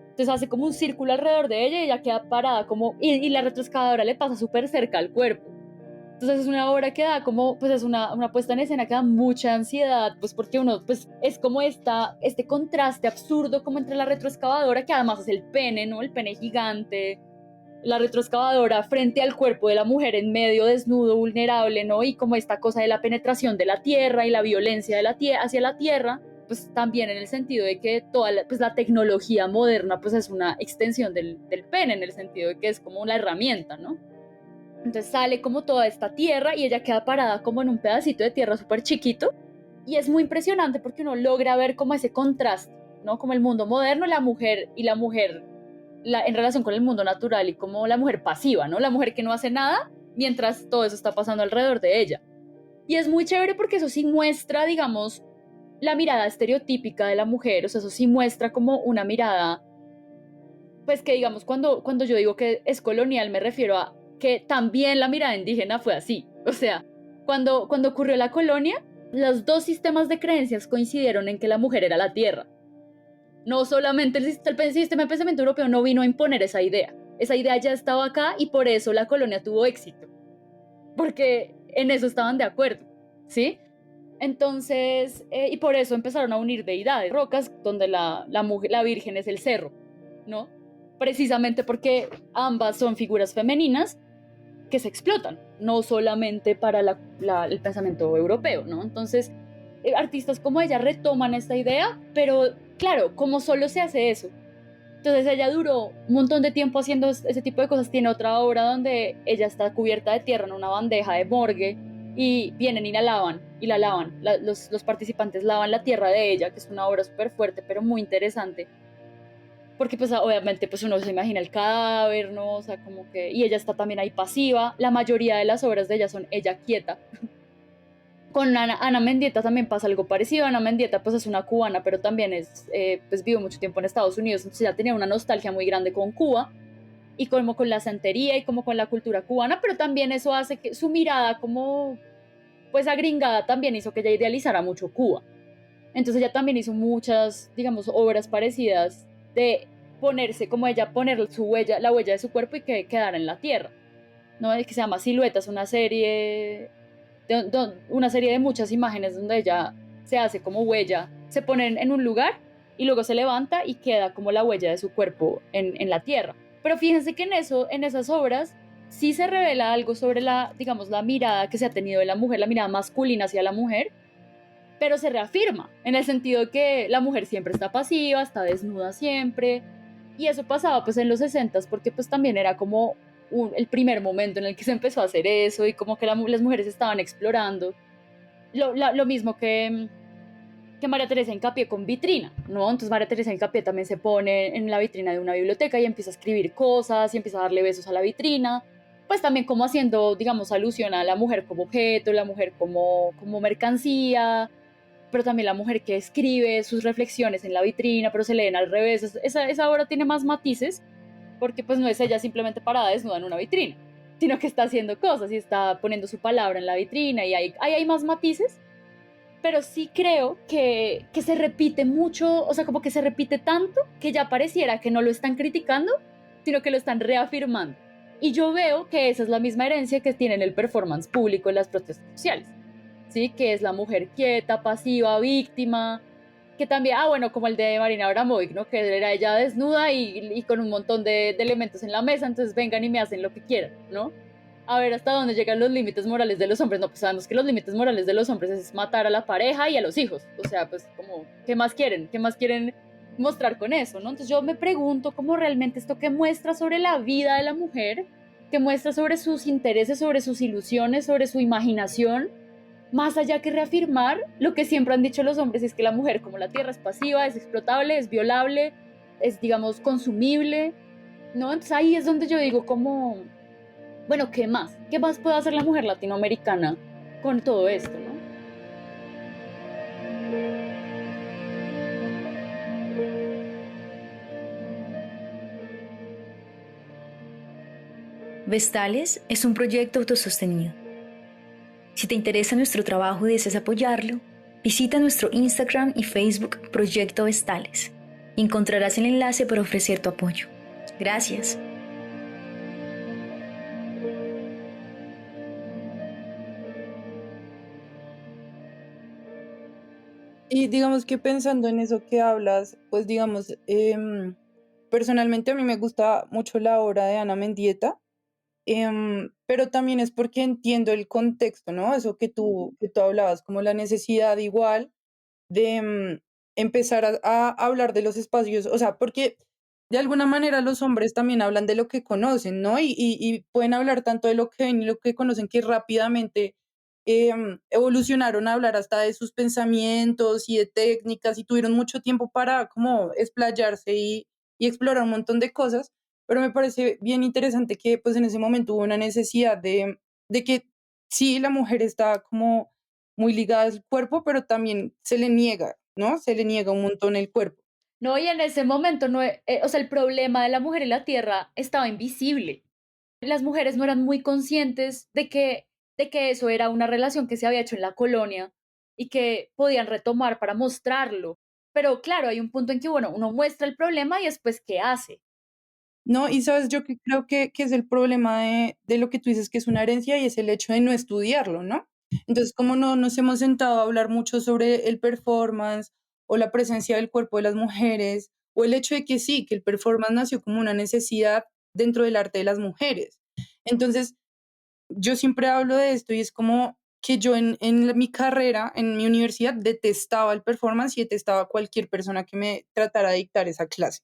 Entonces hace como un círculo alrededor de ella y ella queda parada como, y la retroexcavadora le pasa súper cerca al cuerpo. Entonces es una obra que da como, pues es una puesta en escena que da mucha ansiedad, pues porque uno, pues es como este contraste absurdo como entre la retroexcavadora, que además es el pene, ¿no? El pene gigante, la retroexcavadora frente al cuerpo de la mujer en medio, desnudo, vulnerable, ¿no? Y como esta cosa de la penetración de la tierra y la violencia de la hacia la tierra, pues también en el sentido de que toda pues la tecnología moderna pues es una extensión del pene, en el sentido de que es como una herramienta, ¿no? Entonces sale como toda esta tierra y ella queda parada como en un pedacito de tierra súper chiquito y es muy impresionante porque uno logra ver como ese contraste, ¿no? Como el mundo moderno, la mujer en relación con el mundo natural y como la mujer pasiva, ¿no? La mujer que no hace nada mientras todo eso está pasando alrededor de ella. Y es muy chévere porque eso sí muestra, digamos, la mirada estereotípica de la mujer, o sea, eso sí muestra como una mirada, pues que digamos, cuando yo digo que es colonial me refiero a que también la mirada indígena fue así. O sea, cuando ocurrió la colonia, los dos sistemas de creencias coincidieron en que la mujer era la tierra. No solamente el sistema de pensamiento europeo no vino a imponer esa idea. Esa idea ya estaba acá y por eso la colonia tuvo éxito. Porque en eso estaban de acuerdo, ¿sí? Entonces, y por eso empezaron a unir deidades, rocas, donde la virgen es el cerro, ¿no? Precisamente porque ambas son figuras femeninas que se explotan, no solamente para el pensamiento europeo, ¿no? Entonces, artistas como ella retoman esta idea, pero claro, como solo se hace eso. Entonces ella duró un montón de tiempo haciendo ese tipo de cosas. Tiene otra obra donde ella está cubierta de tierra en una bandeja de morgue y vienen y la lavan, los participantes lavan la tierra de ella, que es una obra súper fuerte, pero muy interesante. Porque pues obviamente pues uno se imagina el cadáver, ¿no? O sea, como que... Y ella está también ahí pasiva. La mayoría de las obras de ella son ella quieta. Con Ana Mendieta también pasa algo parecido. Ana Mendieta pues es una cubana, pero también pues vivió mucho tiempo en Estados Unidos, entonces ya tenía una nostalgia muy grande con Cuba y como con la santería y como con la cultura cubana, pero también eso hace que su mirada como pues agringada también hizo que ella idealizara mucho Cuba. Entonces ella también hizo muchas, digamos, obras parecidas de ponerse, como ella poner su huella, la huella de su cuerpo y que quedara en la tierra, ¿no? Que se llama Siluetas, una serie de muchas imágenes donde ella se hace como huella, se pone en un lugar y luego se levanta y queda como la huella de su cuerpo en la tierra. Pero fíjense que en esas obras sí se revela algo sobre digamos, la mirada que se ha tenido de la mujer, la mirada masculina hacia la mujer, pero se reafirma en el sentido de que la mujer siempre está pasiva, está desnuda siempre, y eso pasaba pues en los 60s porque pues también era como el primer momento en el que se empezó a hacer eso y como que las mujeres estaban explorando. lo mismo que María Teresa Hincapié con vitrina, ¿no? Entonces María Teresa Hincapié también se pone en la vitrina de una biblioteca y empieza a escribir cosas y empieza a darle besos a la vitrina, pues también como haciendo, digamos, alusión a la mujer como objeto, la mujer como mercancía, pero también la mujer que escribe sus reflexiones en la vitrina, pero se leen al revés. Esa obra tiene más matices, porque pues no es ella simplemente parada desnuda en una vitrina, sino que está haciendo cosas y está poniendo su palabra en la vitrina y hay más matices, pero sí creo que se repite mucho, o sea, como que se repite tanto que ya pareciera que no lo están criticando, sino que lo están reafirmando. Y yo veo que esa es la misma herencia que tiene el performance público en las protestas sociales, ¿sí? Que es la mujer quieta, pasiva, víctima, que también, bueno, como el de Marina Abramovic, ¿no? Que era ella desnuda y con un montón de elementos en la mesa, entonces vengan y me hacen lo que quieran, ¿no? A ver hasta dónde llegan los límites morales de los hombres. No, pues sabemos que los límites morales de los hombres es matar a la pareja y a los hijos. O sea, pues como, ¿qué más quieren? ¿Qué más quieren mostrar con eso, no? Entonces yo me pregunto cómo realmente esto que muestra sobre la vida de la mujer, que muestra sobre sus intereses, sobre sus ilusiones, sobre su imaginación, más allá que reafirmar lo que siempre han dicho los hombres, es que la mujer, como la tierra, es pasiva, es explotable, es violable, es, digamos, consumible, ¿no? Entonces ahí es donde yo digo como, bueno, ¿qué más? ¿Qué más puede hacer la mujer latinoamericana con todo esto, no? Vestales es un proyecto autosostenido. Si te interesa nuestro trabajo y deseas apoyarlo, visita nuestro Instagram y Facebook Proyecto Vestales y encontrarás el enlace para ofrecer tu apoyo. Gracias. Y digamos que pensando en eso que hablas, pues digamos, personalmente a mí me gusta mucho la obra de Ana Mendieta, pero también es porque entiendo el contexto, ¿no? Eso que tú hablabas, como la necesidad igual de empezar a hablar de los espacios, o sea, porque de alguna manera los hombres también hablan de lo que conocen, ¿no? Y pueden hablar tanto de lo que ven y lo que conocen que rápidamente evolucionaron a hablar hasta de sus pensamientos y de técnicas y tuvieron mucho tiempo para como explayarse y explorar un montón de cosas, pero me parece bien interesante que pues en ese momento hubo una necesidad de que sí, la mujer está como muy ligada al cuerpo, pero también se le niega, ¿no? Se le niega un montón el cuerpo. No, y en ese momento, no, o sea, el problema de la mujer y la tierra estaba invisible. Las mujeres no eran muy conscientes de que eso era una relación que se había hecho en la colonia y que podían retomar para mostrarlo. Pero claro, hay un punto en que, bueno, uno muestra el problema y después, ¿qué hace? No, y sabes, yo que creo que es el problema de lo que tú dices que es una herencia y es el hecho de no estudiarlo, ¿no? Entonces, como no nos hemos sentado a hablar mucho sobre el performance o la presencia del cuerpo de las mujeres, o el hecho de que sí, que el performance nació como una necesidad dentro del arte de las mujeres. Entonces, yo siempre hablo de esto y es como que yo mi carrera, en mi universidad, detestaba el performance y detestaba a cualquier persona que me tratara de dictar esa clase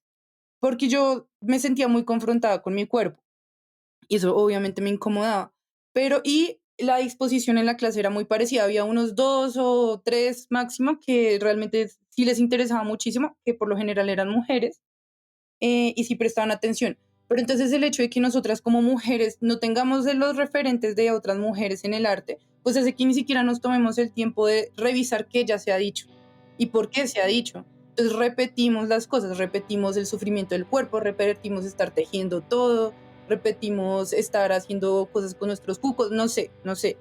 porque yo me sentía muy confrontada con mi cuerpo y eso obviamente me incomodaba. Pero y la disposición en la clase era muy parecida, había unos dos o tres máximo que realmente sí les interesaba muchísimo, que por lo general eran mujeres, y sí prestaban atención. Pero entonces el hecho de que nosotras como mujeres no tengamos de los referentes de otras mujeres en el arte, pues hace que ni siquiera nos tomemos el tiempo de revisar qué ya se ha dicho y por qué se ha dicho. Entonces repetimos las cosas, repetimos el sufrimiento del cuerpo, repetimos estar tejiendo todo, repetimos estar haciendo cosas con nuestros cucos, no sé, no sé.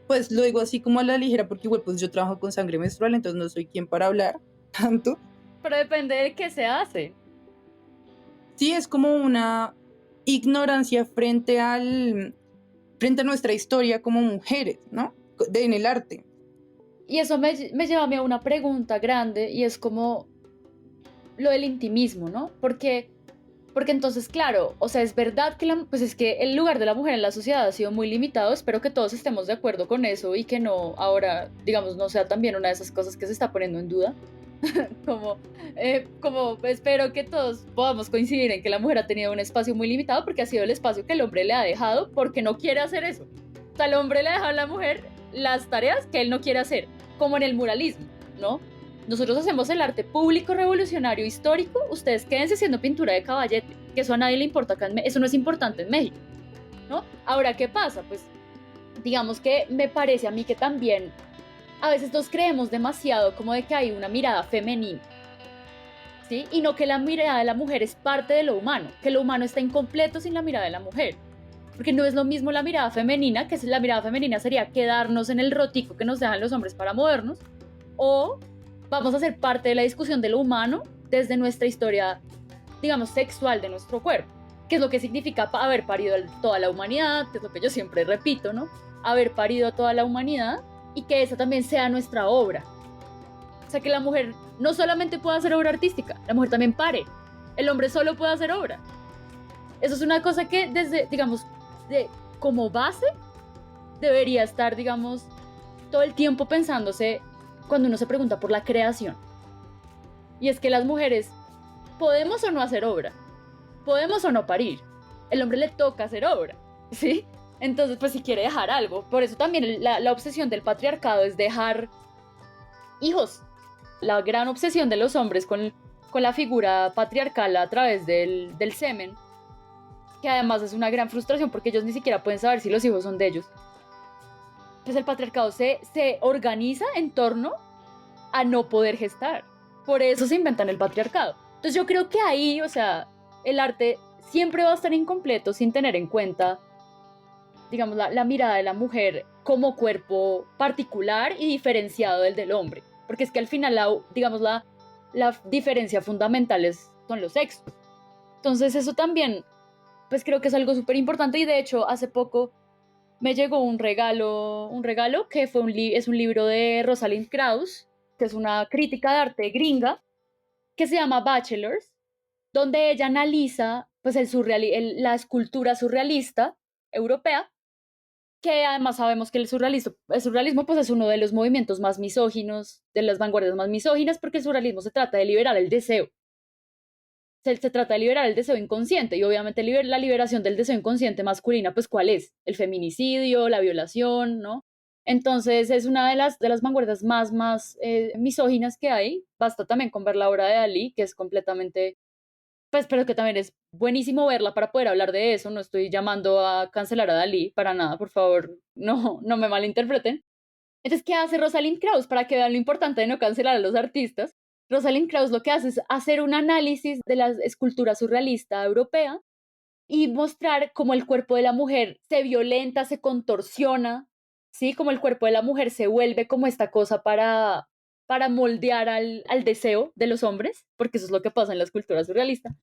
Pues lo digo así como a la ligera porque igual pues yo trabajo con sangre menstrual, entonces no soy quien para hablar tanto. Pero depende de qué se hace. Sí, es como una ignorancia frente a nuestra historia como mujeres, ¿no? En el arte. Y eso me lleva a mí a una pregunta grande y es como lo del intimismo, ¿no? Porque entonces, claro, o sea, es verdad que pues es que el lugar de la mujer en la sociedad ha sido muy limitado, espero que todos estemos de acuerdo con eso y que no ahora, digamos, no sea también una de esas cosas que se está poniendo en duda. Como espero que todos podamos coincidir en que la mujer ha tenido un espacio muy limitado porque ha sido el espacio que el hombre le ha dejado porque no quiere hacer eso. O sea, el hombre le deja a la mujer las tareas que él no quiere hacer, como en el muralismo, ¿no? Nosotros hacemos el arte público, revolucionario, histórico, ustedes quédense haciendo pintura de caballete, que eso a nadie le importa acá, eso no es importante en México, ¿no? Ahora, ¿qué pasa? Pues digamos que me parece a mí que también a veces nos creemos demasiado como de que hay una mirada femenina, ¿sí? Y no que la mirada de la mujer es parte de lo humano, que lo humano está incompleto sin la mirada de la mujer. Porque no es lo mismo la mirada femenina, que la mirada femenina sería quedarnos en el rotico que nos dejan los hombres para movernos, o vamos a ser parte de la discusión de lo humano desde nuestra historia, digamos, sexual de nuestro cuerpo, que es lo que significa haber parido a toda la humanidad, que es lo que yo siempre repito, ¿no? Haber parido a toda la humanidad y que esa también sea nuestra obra. O sea, que la mujer no solamente puede hacer obra artística, la mujer también pare. El hombre solo puede hacer obra. Eso es una cosa que desde, digamos, como base debería estar, digamos, todo el tiempo pensándose cuando uno se pregunta por la creación. Y es que las mujeres podemos o no hacer obra, podemos o no parir, el hombre le toca hacer obra, ¿sí? Entonces, pues si quiere dejar algo, por eso también la obsesión del patriarcado es dejar hijos. La gran obsesión de los hombres con la figura patriarcal a través del semen, que además es una gran frustración porque ellos ni siquiera pueden saber si los hijos son de ellos. Pues el patriarcado se organiza en torno a no poder gestar. Por eso se inventan el patriarcado. Entonces yo creo que ahí, o sea, el arte siempre va a estar incompleto sin tener en cuenta, digamos, la mirada de la mujer como cuerpo particular y diferenciado del hombre. Porque es que al final, digamos, la diferencia fundamental son los sexos. Entonces eso también, pues creo que es algo súper importante, y de hecho hace poco me llegó un regalo que es un libro de Rosalind Krauss, que es una crítica de arte gringa, que se llama Bachelors, donde ella analiza pues la escultura surrealista europea, que además sabemos que el surrealismo pues es uno de los movimientos más misóginos, de las vanguardias más misóginas, porque el surrealismo se trata de liberar el deseo. Se trata de liberar el deseo inconsciente, y obviamente la liberación del deseo inconsciente masculina, pues ¿cuál es? El feminicidio, la violación, ¿no? Entonces es una de las vanguardias más misóginas que hay. Basta también con ver la obra de Dalí, que es completamente, pues, pero que también es buenísimo verla para poder hablar de eso. No estoy llamando a cancelar a Dalí, para nada, por favor, no me malinterpreten. Entonces, ¿qué hace Rosalind Krauss? Para que vean lo importante de no cancelar a los artistas. Rosalind Krauss lo que hace es hacer un análisis de la escultura surrealista europea y mostrar cómo el cuerpo de la mujer se violenta, se contorsiona, ¿sí? Como el cuerpo de la mujer se vuelve como esta cosa para moldear al deseo de los hombres, porque eso es lo que pasa en la escultura surrealista.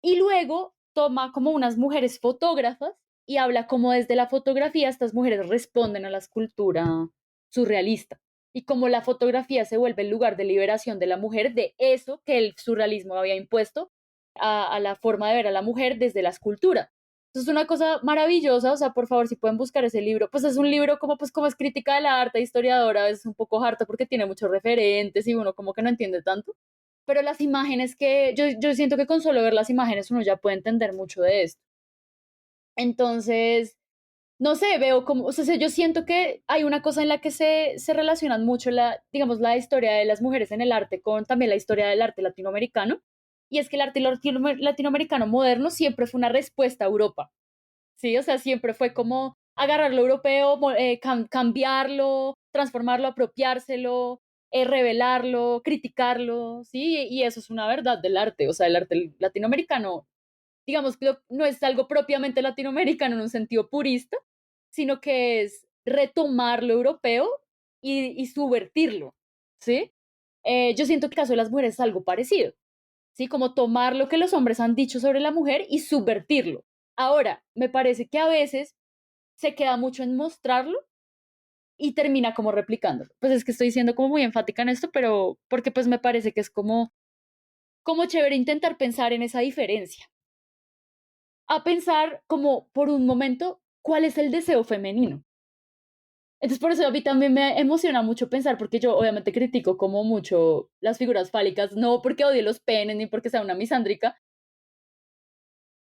Y luego toma como unas mujeres fotógrafas y habla cómo desde la fotografía estas mujeres responden a la escultura surrealista, y cómo la fotografía se vuelve el lugar de liberación de la mujer de eso que el surrealismo había impuesto a la forma de ver a la mujer desde la escultura. Entonces es una cosa maravillosa, o sea, por favor, si pueden buscar ese libro, pues es un libro como es crítica del arte, historiadora, es un poco harto porque tiene muchos referentes y uno como que no entiende tanto, pero las imágenes que, yo siento que con solo ver las imágenes uno ya puede entender mucho de esto. Entonces, no sé, veo como, o sea, yo siento que hay una cosa en la que se relacionan mucho digamos, la historia de las mujeres en el arte con también la historia del arte latinoamericano, y es que el arte latinoamericano moderno siempre fue una respuesta a Europa, ¿sí? O sea, siempre fue como agarrar lo europeo, cambiarlo, transformarlo, apropiárselo, revelarlo, criticarlo, ¿sí? Y eso es una verdad del arte, o sea, el arte latinoamericano, digamos que no es algo propiamente latinoamericano en un sentido purista, sino que es retomar lo europeo y subvertirlo, ¿sí? Yo siento que el caso de las mujeres es algo parecido, ¿sí? Como tomar lo que los hombres han dicho sobre la mujer y subvertirlo. Ahora, me parece que a veces se queda mucho en mostrarlo y termina como replicándolo. Pues es que estoy siendo como muy enfática en esto, pero porque pues me parece que es como chévere intentar pensar en esa diferencia. A pensar como por un momento cuál es el deseo femenino. Entonces por eso a mí también me emociona mucho pensar, porque yo obviamente critico como mucho las figuras fálicas, no porque odie los penes ni porque sea una misándrica,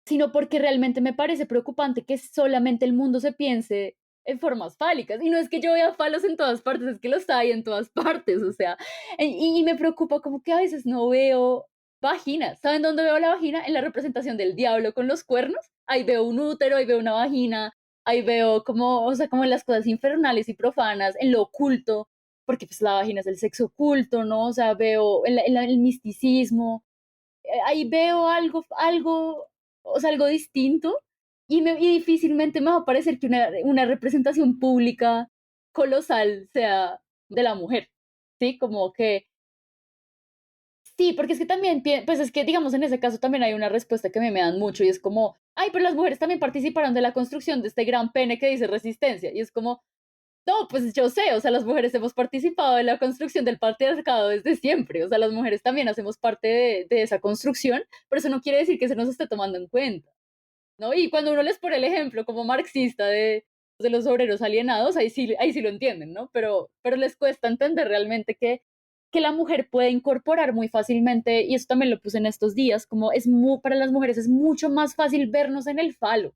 sino porque realmente me parece preocupante que solamente el mundo se piense en formas fálicas. Y no es que yo vea falos en todas partes, es que los hay en todas partes, o sea, y me preocupa como que a veces no veo vaginas. ¿Saben dónde veo la vagina? En la representación del diablo con los cuernos. Ahí veo un útero, ahí veo una vagina, ahí veo como, o sea, como en las cosas infernales y profanas, en lo oculto, porque pues la vagina es el sexo oculto, ¿no? O sea, veo el misticismo, ahí veo algo, o sea, algo distinto y difícilmente me va a parecer que una representación pública colosal sea de la mujer, ¿sí? Como que, sí, porque es que también, pues es que digamos en ese caso también hay una respuesta que me dan mucho y es como, ay, pero las mujeres también participaron de la construcción de este gran pene que dice resistencia y es como, no, pues yo sé, o sea, las mujeres hemos participado de la construcción del patriarcado desde siempre, o sea, las mujeres también hacemos parte de esa construcción, pero eso no quiere decir que se nos esté tomando en cuenta, ¿no? Y cuando uno les pone el ejemplo como marxista de los obreros alienados, ahí sí lo entienden, ¿no? Pero les cuesta entender realmente que la mujer puede incorporar muy fácilmente, y eso también lo puse en estos días, como para las mujeres es mucho más fácil vernos en el falo,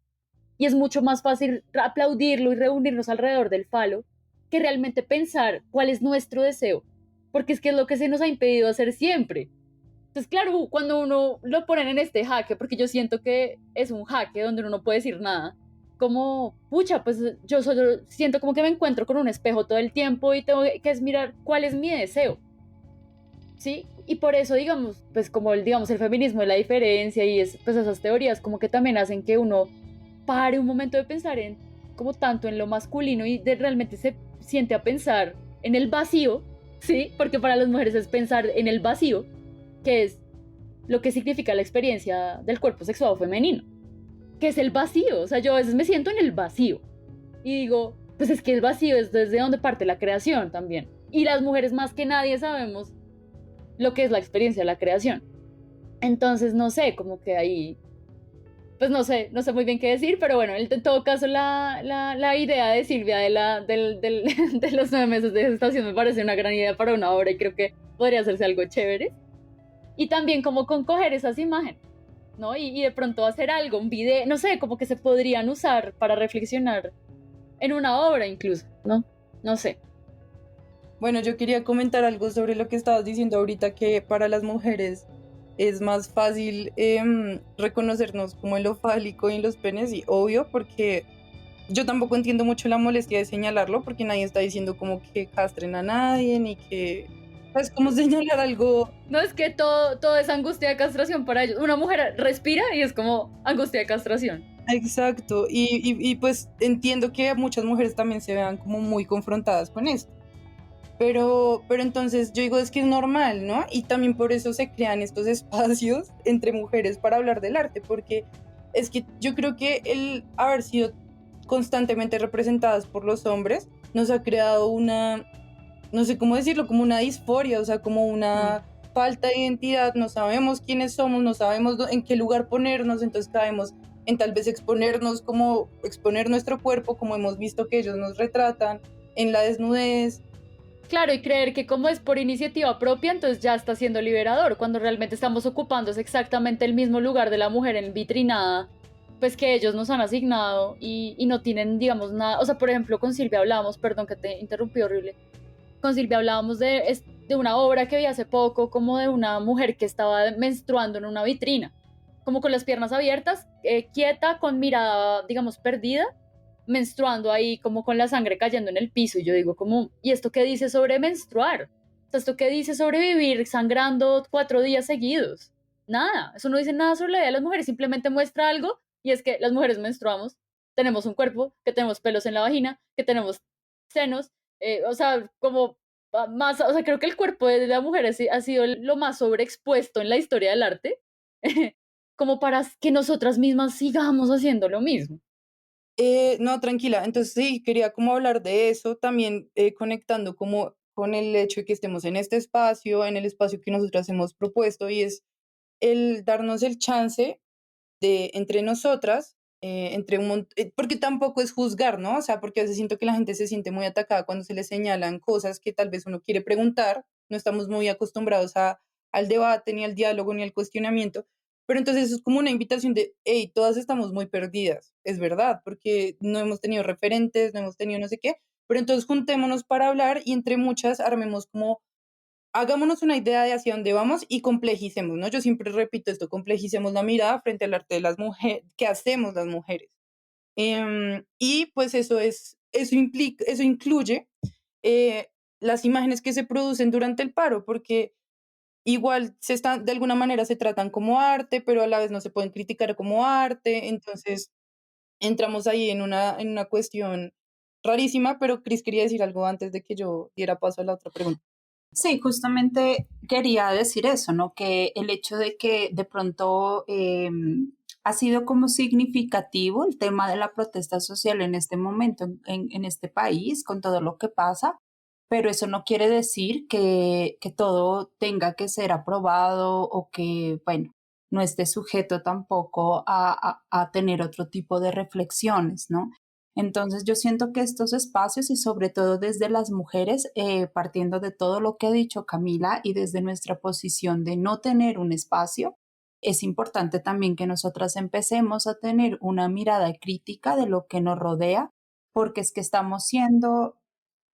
y es mucho más fácil aplaudirlo y reunirnos alrededor del falo que realmente pensar cuál es nuestro deseo, porque es que es lo que se nos ha impedido hacer siempre. Entonces, claro, cuando uno lo ponen en este jaque, porque yo siento que es un jaque donde uno no puede decir nada, como, pucha, pues yo solo siento como que me encuentro con un espejo todo el tiempo y tengo que es mirar cuál es mi deseo, ¿sí? Y por eso, digamos, pues como digamos, el feminismo de la diferencia y pues esas teorías como que también hacen que uno pare un momento de pensar en como tanto en lo masculino y realmente se siente a pensar en el vacío, ¿sí? Porque para las mujeres es pensar en el vacío, que es lo que significa la experiencia del cuerpo sexuado femenino, que es el vacío. O sea, yo a veces me siento en el vacío y digo, pues es que el vacío es desde donde parte la creación también. Y las mujeres más que nadie sabemos lo que es la experiencia de la creación. Entonces, no sé, como que ahí pues no sé muy bien qué decir, pero bueno, en todo caso la idea de Silvia de los 9 meses de gestación me parece una gran idea para una obra y creo que podría hacerse algo chévere. Y también como con coger esas imágenes, ¿no? Y de pronto hacer algo, un video, no sé, como que se podrían usar para reflexionar en una obra incluso, ¿no? No sé. Bueno, yo quería comentar algo sobre lo que estabas diciendo ahorita, que para las mujeres es más fácil reconocernos como en lo fálico y en los penes, y obvio, porque yo tampoco entiendo mucho la molestia de señalarlo, porque nadie está diciendo como que castren a nadie, ni que es como señalar algo. No es que todo es angustia de castración para ellos. Una mujer respira y es como angustia de castración. Exacto, y pues entiendo que muchas mujeres también se vean como muy confrontadas con esto. Pero entonces yo digo, es que es normal, ¿no? Y también por eso se crean estos espacios entre mujeres para hablar del arte, porque es que yo creo que el haber sido constantemente representadas por los hombres nos ha creado una, no sé cómo decirlo, como una disforia, o sea, como una falta de identidad, no sabemos quiénes somos, no sabemos en qué lugar ponernos, entonces caemos en tal vez exponernos, como exponer nuestro cuerpo, como hemos visto que ellos nos retratan, en la desnudez. Claro, y creer que como es por iniciativa propia, entonces ya está siendo liberador, cuando realmente estamos ocupando exactamente el mismo lugar de la mujer en vitrinada, pues que ellos nos han asignado y no tienen, digamos, nada. O sea, por ejemplo, con Silvia hablábamos, perdón que te interrumpí horrible, con Silvia hablábamos de una obra que vi hace poco, como de una mujer que estaba menstruando en una vitrina, como con las piernas abiertas, quieta, con mirada, digamos, perdida, menstruando ahí como con la sangre cayendo en el piso y yo digo como, ¿y esto qué dice sobre menstruar? O sea, ¿esto qué dice sobre vivir sangrando 4 días seguidos? Nada, eso no dice nada sobre la vida de las mujeres, simplemente muestra algo y es que las mujeres menstruamos, tenemos un cuerpo, que tenemos pelos en la vagina, que tenemos senos, o sea, como más, o sea, creo que el cuerpo de la mujer ha sido lo más sobreexpuesto en la historia del arte, como para que nosotras mismas sigamos haciendo lo mismo. No, tranquila. Entonces sí, quería como hablar de eso, también conectando como con el hecho de que estemos en este espacio, en el espacio que nosotras hemos propuesto, y es el darnos el chance de entre nosotras, porque tampoco es juzgar, ¿no? O sea, porque a veces siento que la gente se siente muy atacada cuando se le señalan cosas que tal vez uno quiere preguntar, no estamos muy acostumbrados al debate, ni al diálogo, ni al cuestionamiento, Pero entonces eso es como una invitación de, hey, todas estamos muy perdidas, es verdad, porque no hemos tenido referentes, no hemos tenido no sé qué, pero entonces juntémonos para hablar y entre muchas armemos como, hagámonos una idea de hacia dónde vamos y complejicemos, ¿no? Yo siempre repito esto, complejicemos la mirada frente al arte de las mujeres, que hacemos las mujeres. Y pues eso incluye eh, las imágenes que se producen durante el paro, porque igual de alguna manera se tratan como arte, pero a la vez no se pueden criticar como arte, entonces entramos ahí en una cuestión rarísima, pero Cris quería decir algo antes de que yo diera paso a la otra pregunta. Sí, justamente quería decir eso, ¿no? Que el hecho de que de pronto ha sido como significativo el tema de la protesta social en este momento en este país, con todo lo que pasa, pero eso no quiere decir que todo tenga que ser aprobado o que, bueno, no esté sujeto tampoco a tener otro tipo de reflexiones, ¿no? Entonces yo siento que estos espacios y sobre todo desde las mujeres, partiendo de todo lo que ha dicho Camila y desde nuestra posición de no tener un espacio, es importante también que nosotras empecemos a tener una mirada crítica de lo que nos rodea, porque es que estamos siendo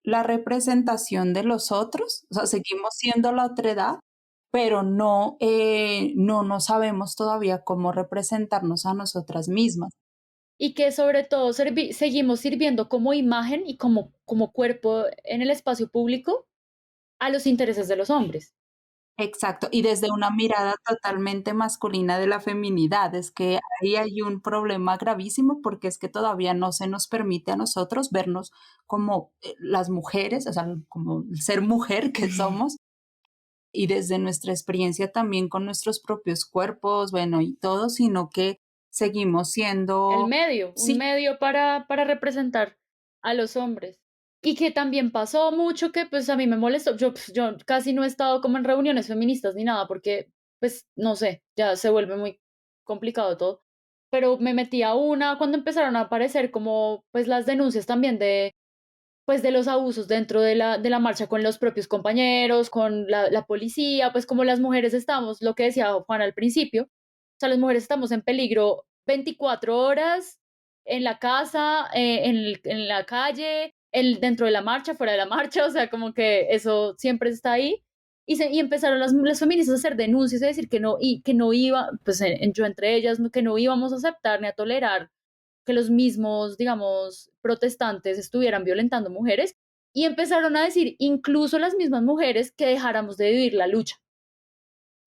la representación de los otros, o sea, seguimos siendo la otredad, pero no sabemos todavía cómo representarnos a nosotras mismas. Y que sobre todo seguimos sirviendo como imagen y como cuerpo en el espacio público a los intereses de los hombres. Exacto, y desde una mirada totalmente masculina de la feminidad, es que ahí hay un problema gravísimo porque es que todavía no se nos permite a nosotros vernos como las mujeres, o sea, como el ser mujer que somos, y desde nuestra experiencia también con nuestros propios cuerpos, bueno, y todo, sino que seguimos siendo, Un sí, medio para representar a los hombres. Y que también pasó mucho que pues a mí me molestó. Yo casi no he estado como en reuniones feministas ni nada porque pues no sé, ya se vuelve muy complicado todo. Pero me metí a una cuando empezaron a aparecer como pues las denuncias también de pues de los abusos dentro de la marcha con los propios compañeros, con la policía, pues como las mujeres estamos, lo que decía Juan al principio, o sea, las mujeres estamos en peligro 24 horas en la casa, en la calle, dentro de la marcha, fuera de la marcha, o sea, como que eso siempre está ahí. Y empezaron las feministas a hacer denuncias, a decir que no, y que no iba, pues yo entre ellas, que no íbamos a aceptar ni a tolerar que los mismos, digamos, protestantes estuvieran violentando mujeres y empezaron a decir incluso las mismas mujeres que dejáramos de vivir la lucha.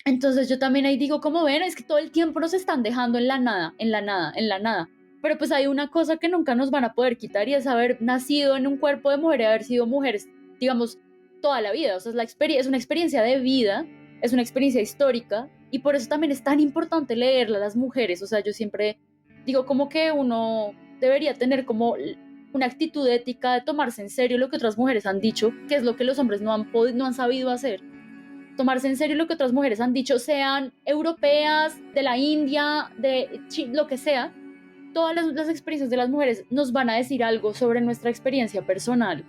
Entonces yo también ahí digo, como ven, es que todo el tiempo nos están dejando en la nada, en la nada, en la nada. Pero pues hay una cosa que nunca nos van a poder quitar y es haber nacido en un cuerpo de mujer y haber sido mujeres, digamos, toda la vida. O sea, es una experiencia de vida, es una experiencia histórica y por eso también es tan importante leerla a las mujeres. O sea, yo siempre digo como que uno debería tener como una actitud ética de tomarse en serio lo que otras mujeres han dicho, que es lo que los hombres no han sabido hacer. Tomarse en serio lo que otras mujeres han dicho, sean europeas, de la India, lo que sea. Todas las experiencias de las mujeres nos van a decir algo sobre nuestra experiencia personal.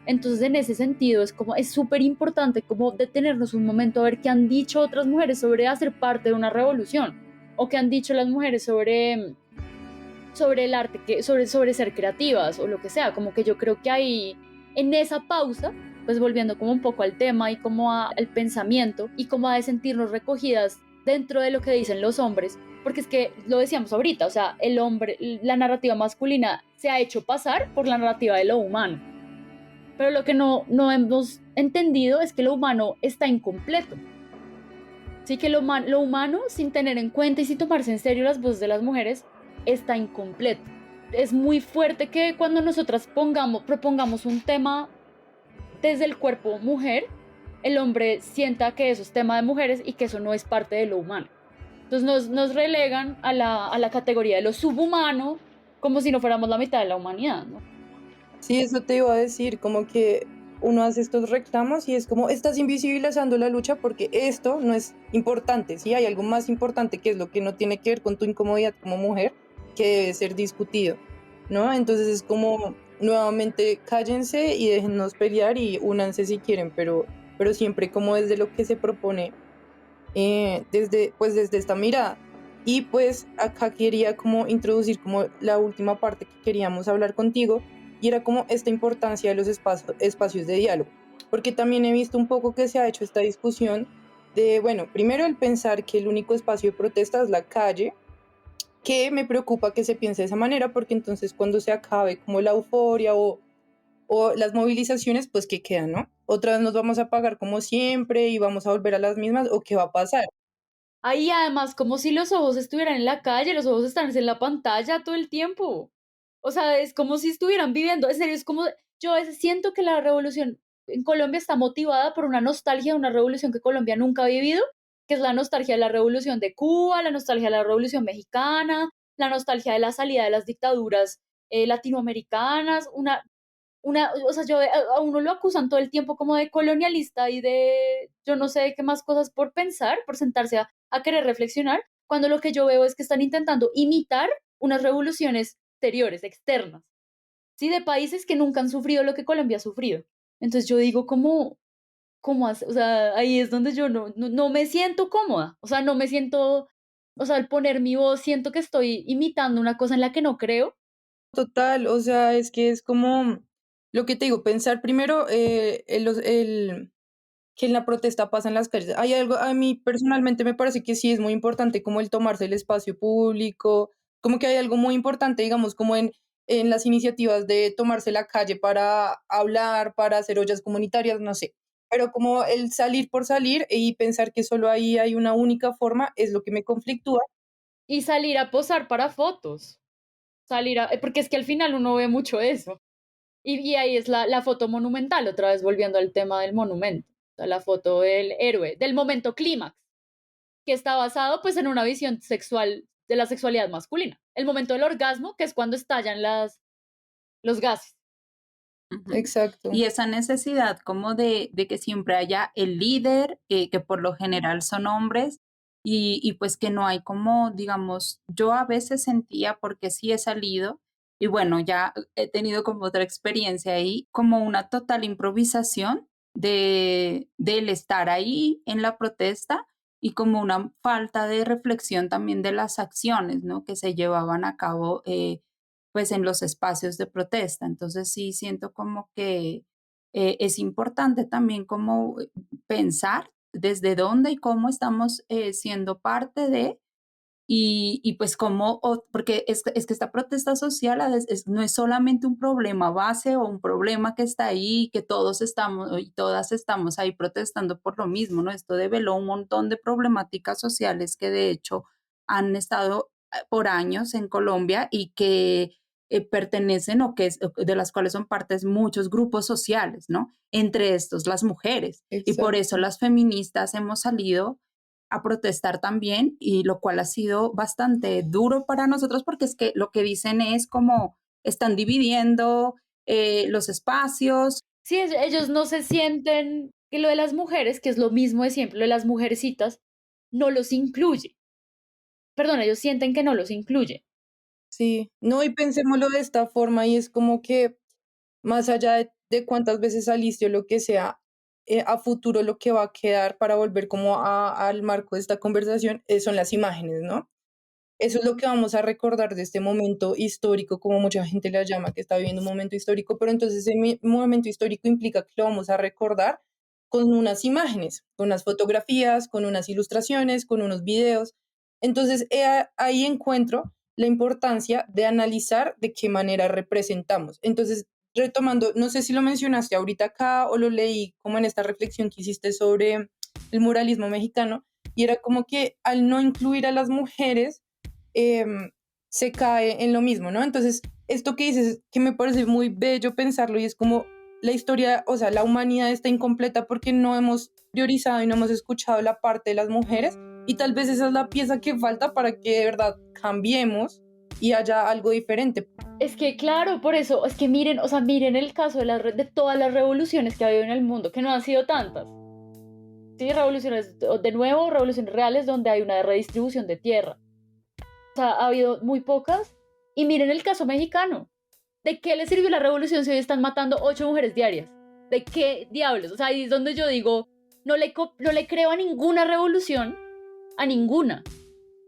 Entonces, en ese sentido, es súper importante como detenernos un momento a ver qué han dicho otras mujeres sobre hacer parte de una revolución o qué han dicho las mujeres sobre el arte, sobre ser creativas o lo que sea. Como que yo creo que ahí, en esa pausa, pues volviendo como un poco al tema y como al pensamiento y como a de sentirnos recogidas dentro de lo que dicen los hombres, porque es que lo decíamos ahorita, o sea, el hombre, la narrativa masculina se ha hecho pasar por la narrativa de lo humano, pero lo que no hemos entendido es que lo humano está incompleto. Sí, que lo humano, sin tener en cuenta y sin tomarse en serio las voces de las mujeres, está incompleto. Es muy fuerte que cuando nosotras propongamos un tema desde el cuerpo mujer, el hombre sienta que eso es tema de mujeres y que eso no es parte de lo humano. Entonces nos relegan a la categoría de lo subhumano como si no fuéramos la mitad de la humanidad, ¿no? Sí, eso te iba a decir, como que uno hace estos reclamos y es como, estás invisibilizando la lucha porque esto no es importante, ¿sí? Hay algo más importante que es lo que no tiene que ver con tu incomodidad como mujer, que debe ser discutido, ¿no? Entonces es como, nuevamente, cállense y déjennos pelear y únanse si quieren, pero siempre como desde lo que se propone, pues desde esta mirada. Y pues acá quería como introducir como la última parte que queríamos hablar contigo, y era como esta importancia de los espacios de diálogo, porque también he visto un poco que se ha hecho esta discusión de, bueno, primero el pensar que el único espacio de protesta es la calle, que me preocupa que se piense de esa manera, porque entonces cuando se acabe como la euforia o las movilizaciones, pues ¿qué queda, no? Otra vez nos vamos a pagar como siempre y vamos a volver a las mismas, ¿o qué va a pasar? Ahí además, como si los ojos estuvieran en la calle, los ojos están en la pantalla todo el tiempo. O sea, es como si estuvieran viviendo, en serio, es como, yo a veces siento que la revolución en Colombia está motivada por una nostalgia de una revolución que Colombia nunca ha vivido, que es la nostalgia de la revolución de Cuba, la nostalgia de la revolución mexicana, la nostalgia de la salida de las dictaduras latinoamericanas, o sea, a uno lo acusan todo el tiempo como de colonialista y de, yo no sé qué más cosas por pensar, por sentarse a querer reflexionar, cuando lo que yo veo es que están intentando imitar unas revoluciones exteriores, externas, ¿sí? De países que nunca han sufrido lo que Colombia ha sufrido. Entonces yo digo, ¿cómo hace? O sea, ahí es donde yo no me siento cómoda, o sea, no me siento, o sea, al poner mi voz siento que estoy imitando una cosa en la que no creo. Total, o sea, es que es como lo que te digo, pensar primero que en la protesta pasa en las calles. Hay algo, a mí personalmente me parece que sí es muy importante como el tomarse el espacio público, como que hay algo muy importante, digamos, como en las iniciativas de tomarse la calle para hablar, para hacer ollas comunitarias, no sé. Pero como el salir por salir y pensar que solo ahí hay una única forma es lo que me conflictúa. Y salir a posar para fotos, porque es que al final uno ve mucho eso. Y ahí es la foto monumental, otra vez volviendo al tema del monumento, o sea, la foto del héroe, del momento clímax, que está basado pues en una visión sexual de la sexualidad masculina. El momento del orgasmo, que es cuando estallan los gases. Ujú. Exacto. Y esa necesidad como de que siempre haya el líder, que por lo general son hombres, y pues que no hay como, digamos, yo a veces sentía, porque sí he salido, y bueno, ya he tenido como otra experiencia ahí, como una total improvisación del estar ahí en la protesta y como una falta de reflexión también de las acciones, ¿no? Que se llevaban a cabo pues en los espacios de protesta. Entonces sí siento como que es importante también como pensar desde dónde y cómo estamos siendo parte de y pues cómo, porque es que esta protesta social no es solamente un problema base o un problema que está ahí, que todos estamos y todas estamos ahí protestando por lo mismo, ¿no? Esto develó un montón de problemáticas sociales que de hecho han estado por años en Colombia y que pertenecen de las cuales son partes muchos grupos sociales, ¿no? Entre estos las mujeres. Y por eso Exacto. las feministas hemos salido a protestar también, y lo cual ha sido bastante duro para nosotros porque es que lo que dicen es como están dividiendo los espacios. Sí, ellos no se sienten que lo de las mujeres, que es lo mismo de siempre, lo de las mujercitas, no los incluye. Perdón, ellos sienten que no los incluye. Sí, no, y pensémoslo de esta forma, y es como que más allá de cuántas veces saliste o lo que sea, a futuro lo que va a quedar para volver como al marco de esta conversación son las imágenes, ¿no? Eso es lo que vamos a recordar de este momento histórico, como mucha gente le llama, que está viviendo un momento histórico, pero entonces ese momento histórico implica que lo vamos a recordar con unas imágenes, con unas fotografías, con unas ilustraciones, con unos videos. Entonces ahí encuentro la importancia de analizar de qué manera representamos. Entonces, retomando, no sé si lo mencionaste ahorita acá o lo leí como en esta reflexión que hiciste sobre el muralismo mexicano, y era como que al no incluir a las mujeres, se cae en lo mismo, ¿no? Entonces, esto que dices, que me parece muy bello pensarlo, y es como la historia, o sea, la humanidad está incompleta porque no hemos priorizado y no hemos escuchado la parte de las mujeres, y tal vez esa es la pieza que falta para que de verdad cambiemos y haya algo diferente. Es que, claro, por eso, es que miren, o sea, miren el caso de todas las revoluciones que ha habido en el mundo, que no han sido tantas. Sí, revoluciones, de nuevo, revoluciones reales donde hay una redistribución de tierra. O sea, ha habido muy pocas. Y miren el caso mexicano. ¿De qué le sirvió la revolución si hoy están matando 8 mujeres diarias? ¿De qué diablos? O sea, ahí es donde yo digo, no le creo a ninguna revolución, a ninguna.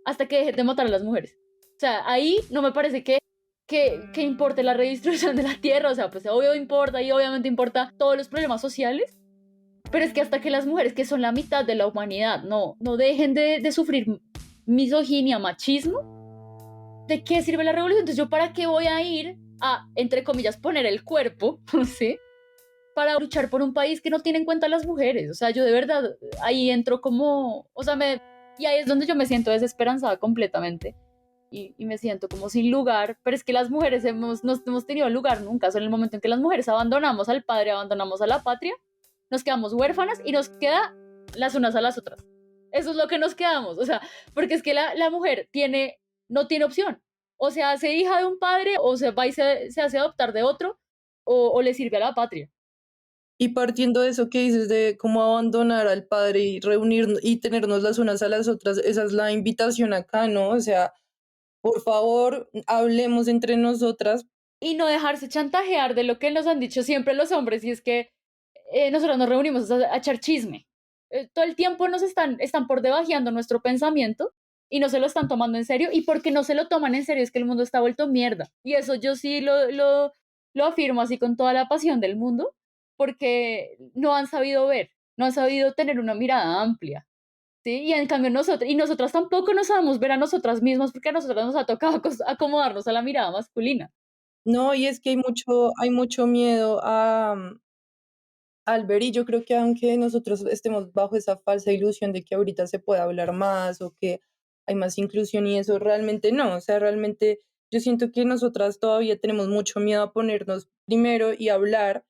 hasta que dejen de matar a las mujeres. O sea, ahí no me parece que importe la redistribución de la tierra, o sea, pues obvio importa y obviamente importa todos los problemas sociales, pero es que hasta que las mujeres, que son la mitad de la humanidad, no dejen de sufrir misoginia, machismo, ¿de qué sirve la revolución? Entonces, ¿yo para qué voy a ir a, entre comillas, poner el cuerpo, ¿sí? Para luchar por un país que no tiene en cuenta a las mujeres? O sea, yo de verdad ahí entro como, o sea, y ahí es donde yo me siento desesperanzada completamente. Y me siento como sin lugar, pero es que las mujeres no hemos tenido lugar nunca. O sea, en el momento en que las mujeres abandonamos al padre, abandonamos a la patria, nos quedamos huérfanas y nos queda las unas a las otras. Eso es lo que nos quedamos. O sea, porque es que la mujer no tiene opción. O se hace hija de un padre, o se va y se hace adoptar de otro, o le sirve a la patria. Y partiendo de eso que dices de cómo abandonar al padre y reunirnos y tenernos las unas a las otras, esa es la invitación acá, ¿no? O sea, por favor, hablemos entre nosotras. Y no dejarse chantajear de lo que nos han dicho siempre los hombres, y es que nosotros nos reunimos a echar chisme. Todo el tiempo están por debajeando nuestro pensamiento y no se lo están tomando en serio, y porque no se lo toman en serio es que el mundo está vuelto mierda. Y eso yo sí lo afirmo así con toda la pasión del mundo, porque no han sabido ver, no han sabido tener una mirada amplia. ¿Sí? Y en cambio nosotras tampoco nos sabemos ver a nosotras mismas, porque a nosotras nos ha tocado acomodarnos a la mirada masculina. No, y es que hay mucho miedo al ver, y yo creo que aunque nosotros estemos bajo esa falsa ilusión de que ahorita se puede hablar más o que hay más inclusión y eso, realmente no, o sea, realmente yo siento que nosotras todavía tenemos mucho miedo a ponernos primero y hablar,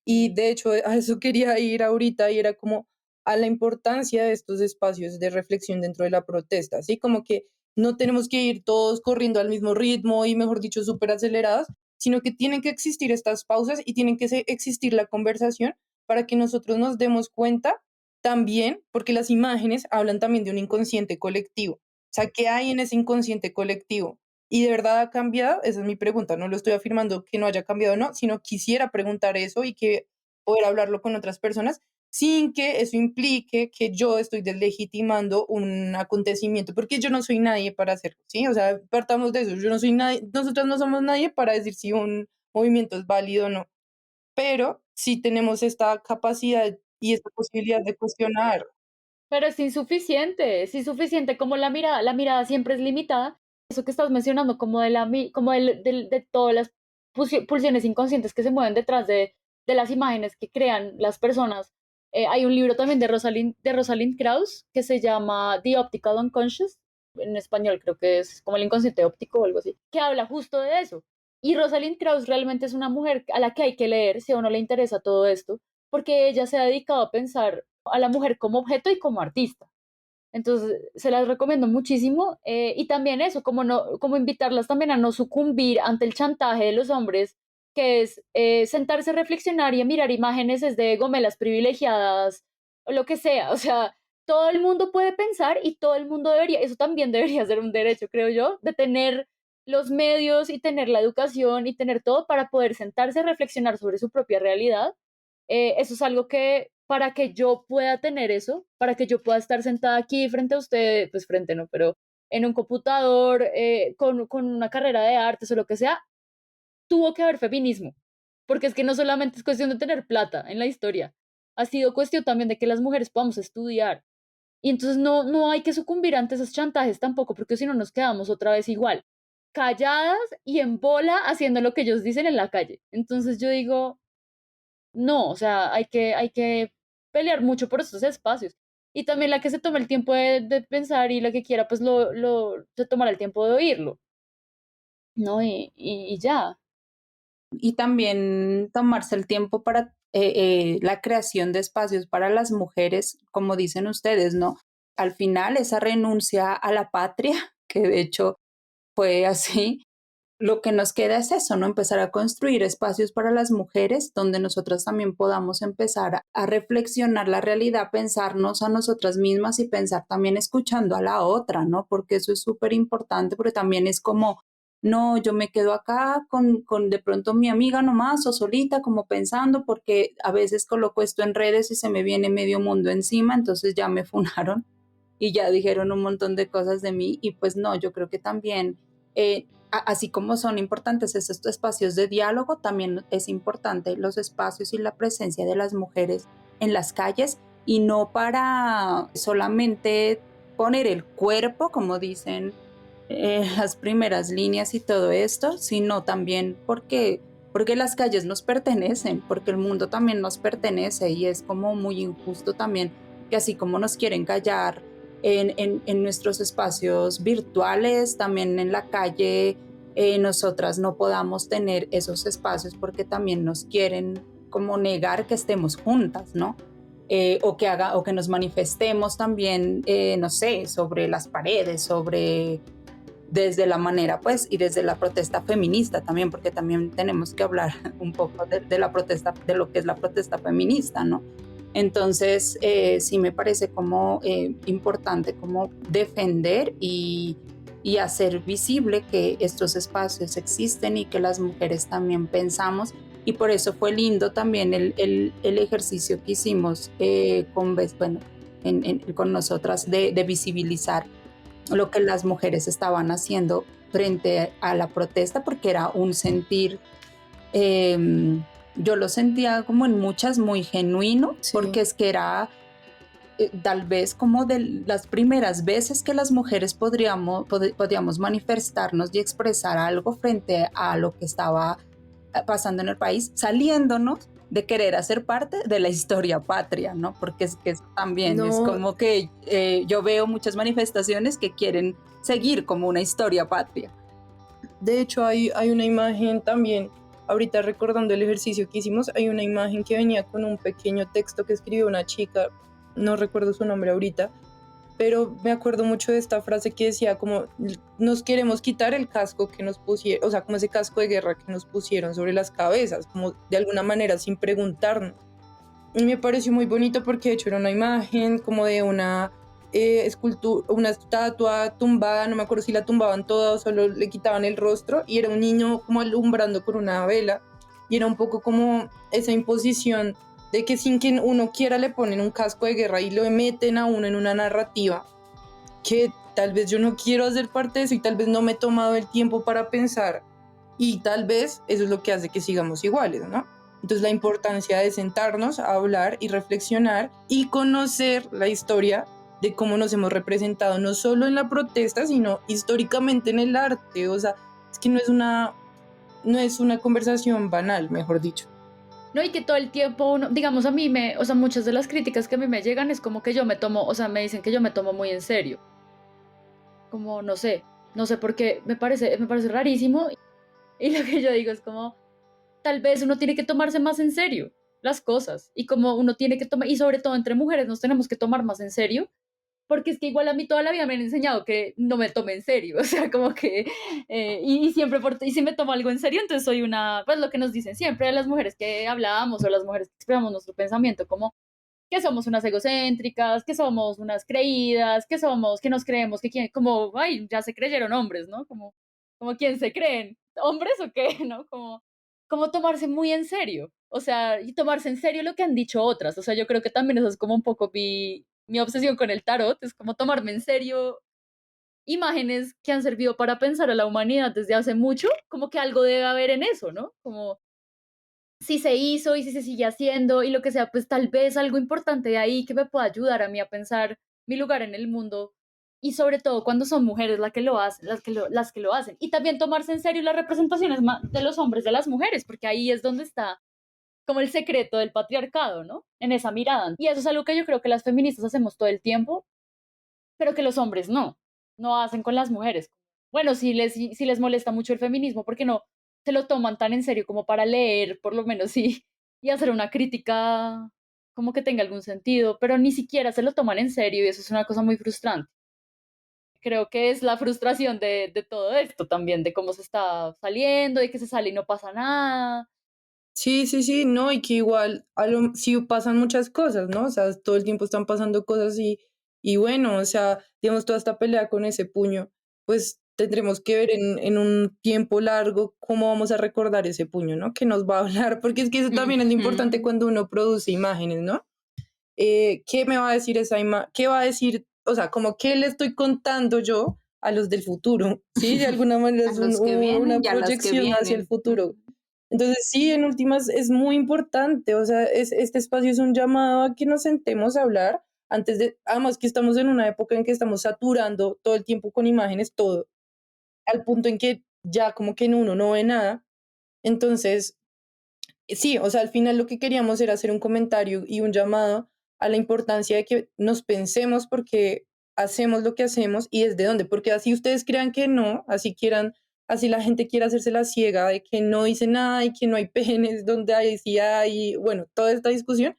y de hecho a eso quería ir ahorita, y era como a la importancia de estos espacios de reflexión dentro de la protesta, así como que no tenemos que ir todos corriendo al mismo ritmo y, mejor dicho, súper aceleradas, sino que tienen que existir estas pausas y tienen que existir la conversación para que nosotros nos demos cuenta también, porque las imágenes hablan también de un inconsciente colectivo. O sea, ¿qué hay en ese inconsciente colectivo? ¿Y de verdad ha cambiado? Esa es mi pregunta. No lo estoy afirmando que no haya cambiado o no, sino quisiera preguntar eso y que poder hablarlo con otras personas sin que eso implique que yo estoy deslegitimando un acontecimiento, porque yo no soy nadie para hacerlo, ¿sí? O sea, partamos de eso. Yo no soy nadie, nosotros no somos nadie para decir si un movimiento es válido o no, pero sí tenemos esta capacidad y esta posibilidad de cuestionar. Pero es insuficiente como la mirada siempre es limitada. Eso que estás mencionando, como de todas las pulsiones inconscientes que se mueven detrás de las imágenes que crean las personas. Hay un libro también de Rosalind Krauss que se llama The Optical Unconscious, en español creo que es como el inconsciente óptico o algo así, que habla justo de eso. Y Rosalind Krauss realmente es una mujer a la que hay que leer si a uno le interesa todo esto, porque ella se ha dedicado a pensar a la mujer como objeto y como artista. Entonces, se las recomiendo muchísimo. Y también eso, como invitarlas también a no sucumbir ante el chantaje de los hombres, que es sentarse a reflexionar y a mirar imágenes de gomelas privilegiadas o lo que sea. O sea, todo el mundo puede pensar y todo el mundo eso también debería ser un derecho, creo yo, de tener los medios y tener la educación y tener todo para poder sentarse a reflexionar sobre su propia realidad. Eso es algo que para que yo pueda tener eso, para que yo pueda estar sentada aquí frente a usted, pues frente no, pero en un computador, con una carrera de artes o lo que sea, tuvo que haber feminismo, porque es que no solamente es cuestión de tener plata en la historia, ha sido cuestión también de que las mujeres podamos estudiar. Y entonces no hay que sucumbir ante esos chantajes tampoco, porque si no nos quedamos otra vez igual, calladas y en bola haciendo lo que ellos dicen en la calle. Entonces yo digo, no, o sea, hay que pelear mucho por estos espacios. Y también la que se tome el tiempo de pensar y la que quiera, pues se tomará el tiempo de oírlo, ¿no? Y ya. Y también tomarse el tiempo para la creación de espacios para las mujeres, como dicen ustedes, ¿no? Al final, esa renuncia a la patria, que de hecho fue así, lo que nos queda es eso, ¿no? Empezar a construir espacios para las mujeres donde nosotras también podamos empezar a reflexionar la realidad, pensarnos a nosotras mismas y pensar también escuchando a la otra, ¿no? Porque eso es súper importante, porque también es como, no, yo me quedo acá con de pronto mi amiga nomás o solita, como pensando, porque a veces coloco esto en redes y se me viene medio mundo encima, entonces ya me funaron. y ya dijeron un montón de cosas de mí y pues no, yo creo que también, así como son importantes estos espacios de diálogo, también es importante los espacios y la presencia de las mujeres en las calles y no para solamente poner el cuerpo, como dicen las primeras líneas y todo esto, sino también porque las calles nos pertenecen, porque el mundo también nos pertenece y es como muy injusto también que así como nos quieren callar en nuestros espacios virtuales, también en la calle, nosotras no podamos tener esos espacios porque también nos quieren como negar que estemos juntas, ¿no? O que nos manifestemos también, no sé, sobre las paredes, sobre desde la manera, pues, y desde la protesta feminista también, porque también tenemos que hablar un poco de la protesta, de lo que es la protesta feminista, ¿no? Entonces, sí me parece como importante como defender y hacer visible que estos espacios existen y que las mujeres también pensamos. Y por eso fue lindo también el ejercicio que hicimos bueno, con nosotras de visibilizar lo que las mujeres estaban haciendo frente a la protesta, porque era un sentir, yo lo sentía como en muchas muy genuino, Sí. porque es que era tal vez como de las primeras veces que las mujeres podíamos manifestarnos y expresar algo frente a lo que estaba pasando en el país, saliéndonos de querer hacer parte de la historia patria, ¿no? Porque es que eso también es No, como que yo veo muchas manifestaciones que quieren seguir como una historia patria. de hecho hay una imagen también, ahorita recordando el ejercicio que hicimos, hay una imagen que venía con un pequeño texto que escribió una chica, no recuerdo su nombre ahorita, pero me acuerdo mucho de esta frase que decía como nos queremos quitar el casco que nos pusieron, o sea, como ese casco de guerra que nos pusieron sobre las cabezas, como de alguna manera sin preguntarnos. Y me pareció muy bonito porque de hecho era una imagen como de una escultura, una estatua tumbada, no me acuerdo si la tumbaban toda o solo le quitaban el rostro, y era un niño como alumbrando con una vela, y era un poco como esa imposición de que sin que uno quiera le ponen un casco de guerra y lo meten a uno en una narrativa que tal vez yo no quiero hacer parte de eso y tal vez no me he tomado el tiempo para pensar, y tal vez eso es lo que hace que sigamos iguales, ¿no? Entonces la importancia de sentarnos a hablar y reflexionar y conocer la historia de cómo nos hemos representado no solo en la protesta, sino históricamente en el arte. O sea, es que no es una conversación banal, mejor dicho. No, y que todo el tiempo uno, digamos o sea, muchas de las críticas que a mí me llegan es como que yo me tomo, o sea, me dicen que yo me tomo muy en serio. Como, no sé por qué, me parece rarísimo. Y lo que yo digo es como, tal vez uno tiene que tomarse más en serio las cosas. Y como uno tiene que tomar, y sobre todo entre mujeres nos tenemos que tomar más en serio, porque es que igual a mí toda la vida me han enseñado que no me tome en serio, o sea, como que, y siempre, y si me tomo algo en serio, entonces soy una, pues lo que nos dicen siempre a las mujeres que hablamos o las mujeres que expresamos nuestro pensamiento, como que somos unas egocéntricas, que somos unas creídas, que somos, que nos creemos, que quién, como, ay, ya se creyeron hombres, ¿no? Como quién se creen, hombres o qué, ¿no? Como tomarse muy en serio, o sea, y tomarse en serio lo que han dicho otras, o sea, yo creo que también eso es como un poco mi obsesión con el tarot, es como tomarme en serio imágenes que han servido para pensar a la humanidad desde hace mucho, como que algo debe haber en eso, ¿no? Como si se hizo y si se sigue haciendo y lo que sea, pues tal vez algo importante de ahí que me pueda ayudar a mí a pensar mi lugar en el mundo, y sobre todo cuando son mujeres las que lo hacen, las que lo hacen. Y también tomarse en serio las representaciones de los hombres de las mujeres, porque ahí es donde está como el secreto del patriarcado, ¿no? En esa mirada. Y eso es algo que yo creo que las feministas hacemos todo el tiempo, pero que los hombres no hacen con las mujeres. Bueno, si les molesta mucho el feminismo, porque no se lo toman tan en serio como para leer, por lo menos, y hacer una crítica como que tenga algún sentido, pero ni siquiera se lo toman en serio y eso es una cosa muy frustrante. Creo que es la frustración de todo esto también, de cómo se está saliendo, de que se sale y no pasa nada. Sí, sí, sí, no, y que igual sí pasan muchas cosas, ¿no? O sea, todo el tiempo están pasando cosas y bueno, o sea, digamos, toda esta pelea con ese puño, pues tendremos que ver en un tiempo largo cómo vamos a recordar ese puño, ¿no? Que nos va a hablar, porque es que eso también es lo importante cuando uno produce imágenes, ¿no? ¿Qué me va a decir esa imagen? ¿Qué va a decir o sea, como que le estoy contando yo a los del futuro, ¿sí? De alguna manera es una proyección hacia el futuro. Entonces, sí, en últimas es muy importante, o sea, este espacio es un llamado a que nos sentemos a hablar además que estamos en una época en que estamos saturando todo el tiempo con imágenes, todo, al punto en que ya como que en uno no ve nada. Entonces, sí, o sea, al final lo que queríamos era hacer un comentario y un llamado a la importancia de que nos pensemos porque hacemos lo que hacemos y desde dónde, porque así ustedes crean que no, así la gente quiere hacerse la ciega de que no dice nada y que no hay penes, donde hay, sí hay, bueno, toda esta discusión,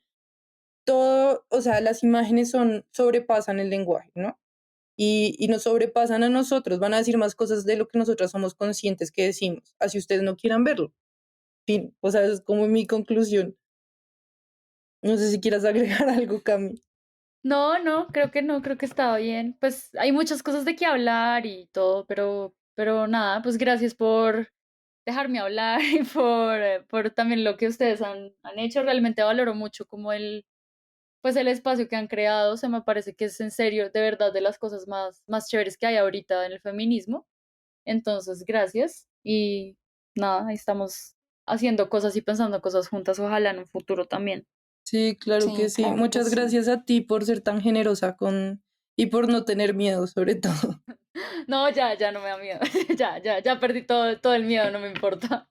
todo, o sea, las imágenes sobrepasan el lenguaje, ¿no? Y nos sobrepasan a nosotros, van a decir más cosas de lo que nosotras somos conscientes que decimos, así ustedes no quieran verlo. Fin, o sea, es como mi conclusión. No sé si quieras agregar algo, Cami. No, creo que no, creo que estaba bien. Pues hay muchas cosas de qué hablar y todo, pero nada, pues gracias por dejarme hablar y por también lo que ustedes han hecho. Realmente valoro mucho como pues el espacio que han creado. Se me parece que es en serio, de verdad, de las cosas más chéveres que hay ahorita en el feminismo. Entonces, gracias. Y nada, ahí estamos haciendo cosas y pensando cosas juntas, ojalá en un futuro también. Sí, claro que sí. claro que Muchas sí. gracias a ti por ser tan generosa y por no tener miedo, sobre todo. No, ya no me da miedo. Ya perdí todo el miedo, no me importa.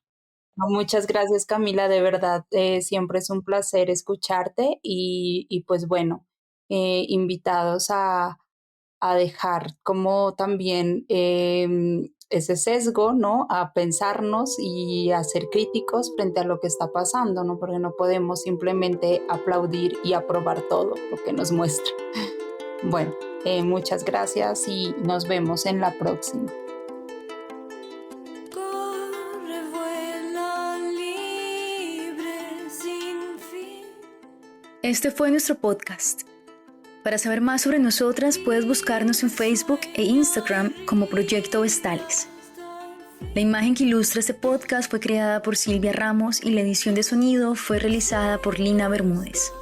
No, muchas gracias, Camila, de verdad, siempre es un placer escucharte y pues bueno, invitados a dejar como también ese sesgo, ¿no? A pensarnos y a ser críticos frente a lo que está pasando, ¿no? Porque no podemos simplemente aplaudir y aprobar todo lo que nos muestra. Bueno, muchas gracias y nos vemos en la próxima. Corre, vuela libre sin fin. Este fue nuestro podcast. Para saber más sobre nosotras, puedes buscarnos en Facebook e Instagram como Proyecto Vestales. La imagen que ilustra este podcast fue creada por Silvia Ramos y la edición de sonido fue realizada por Lina Bermúdez.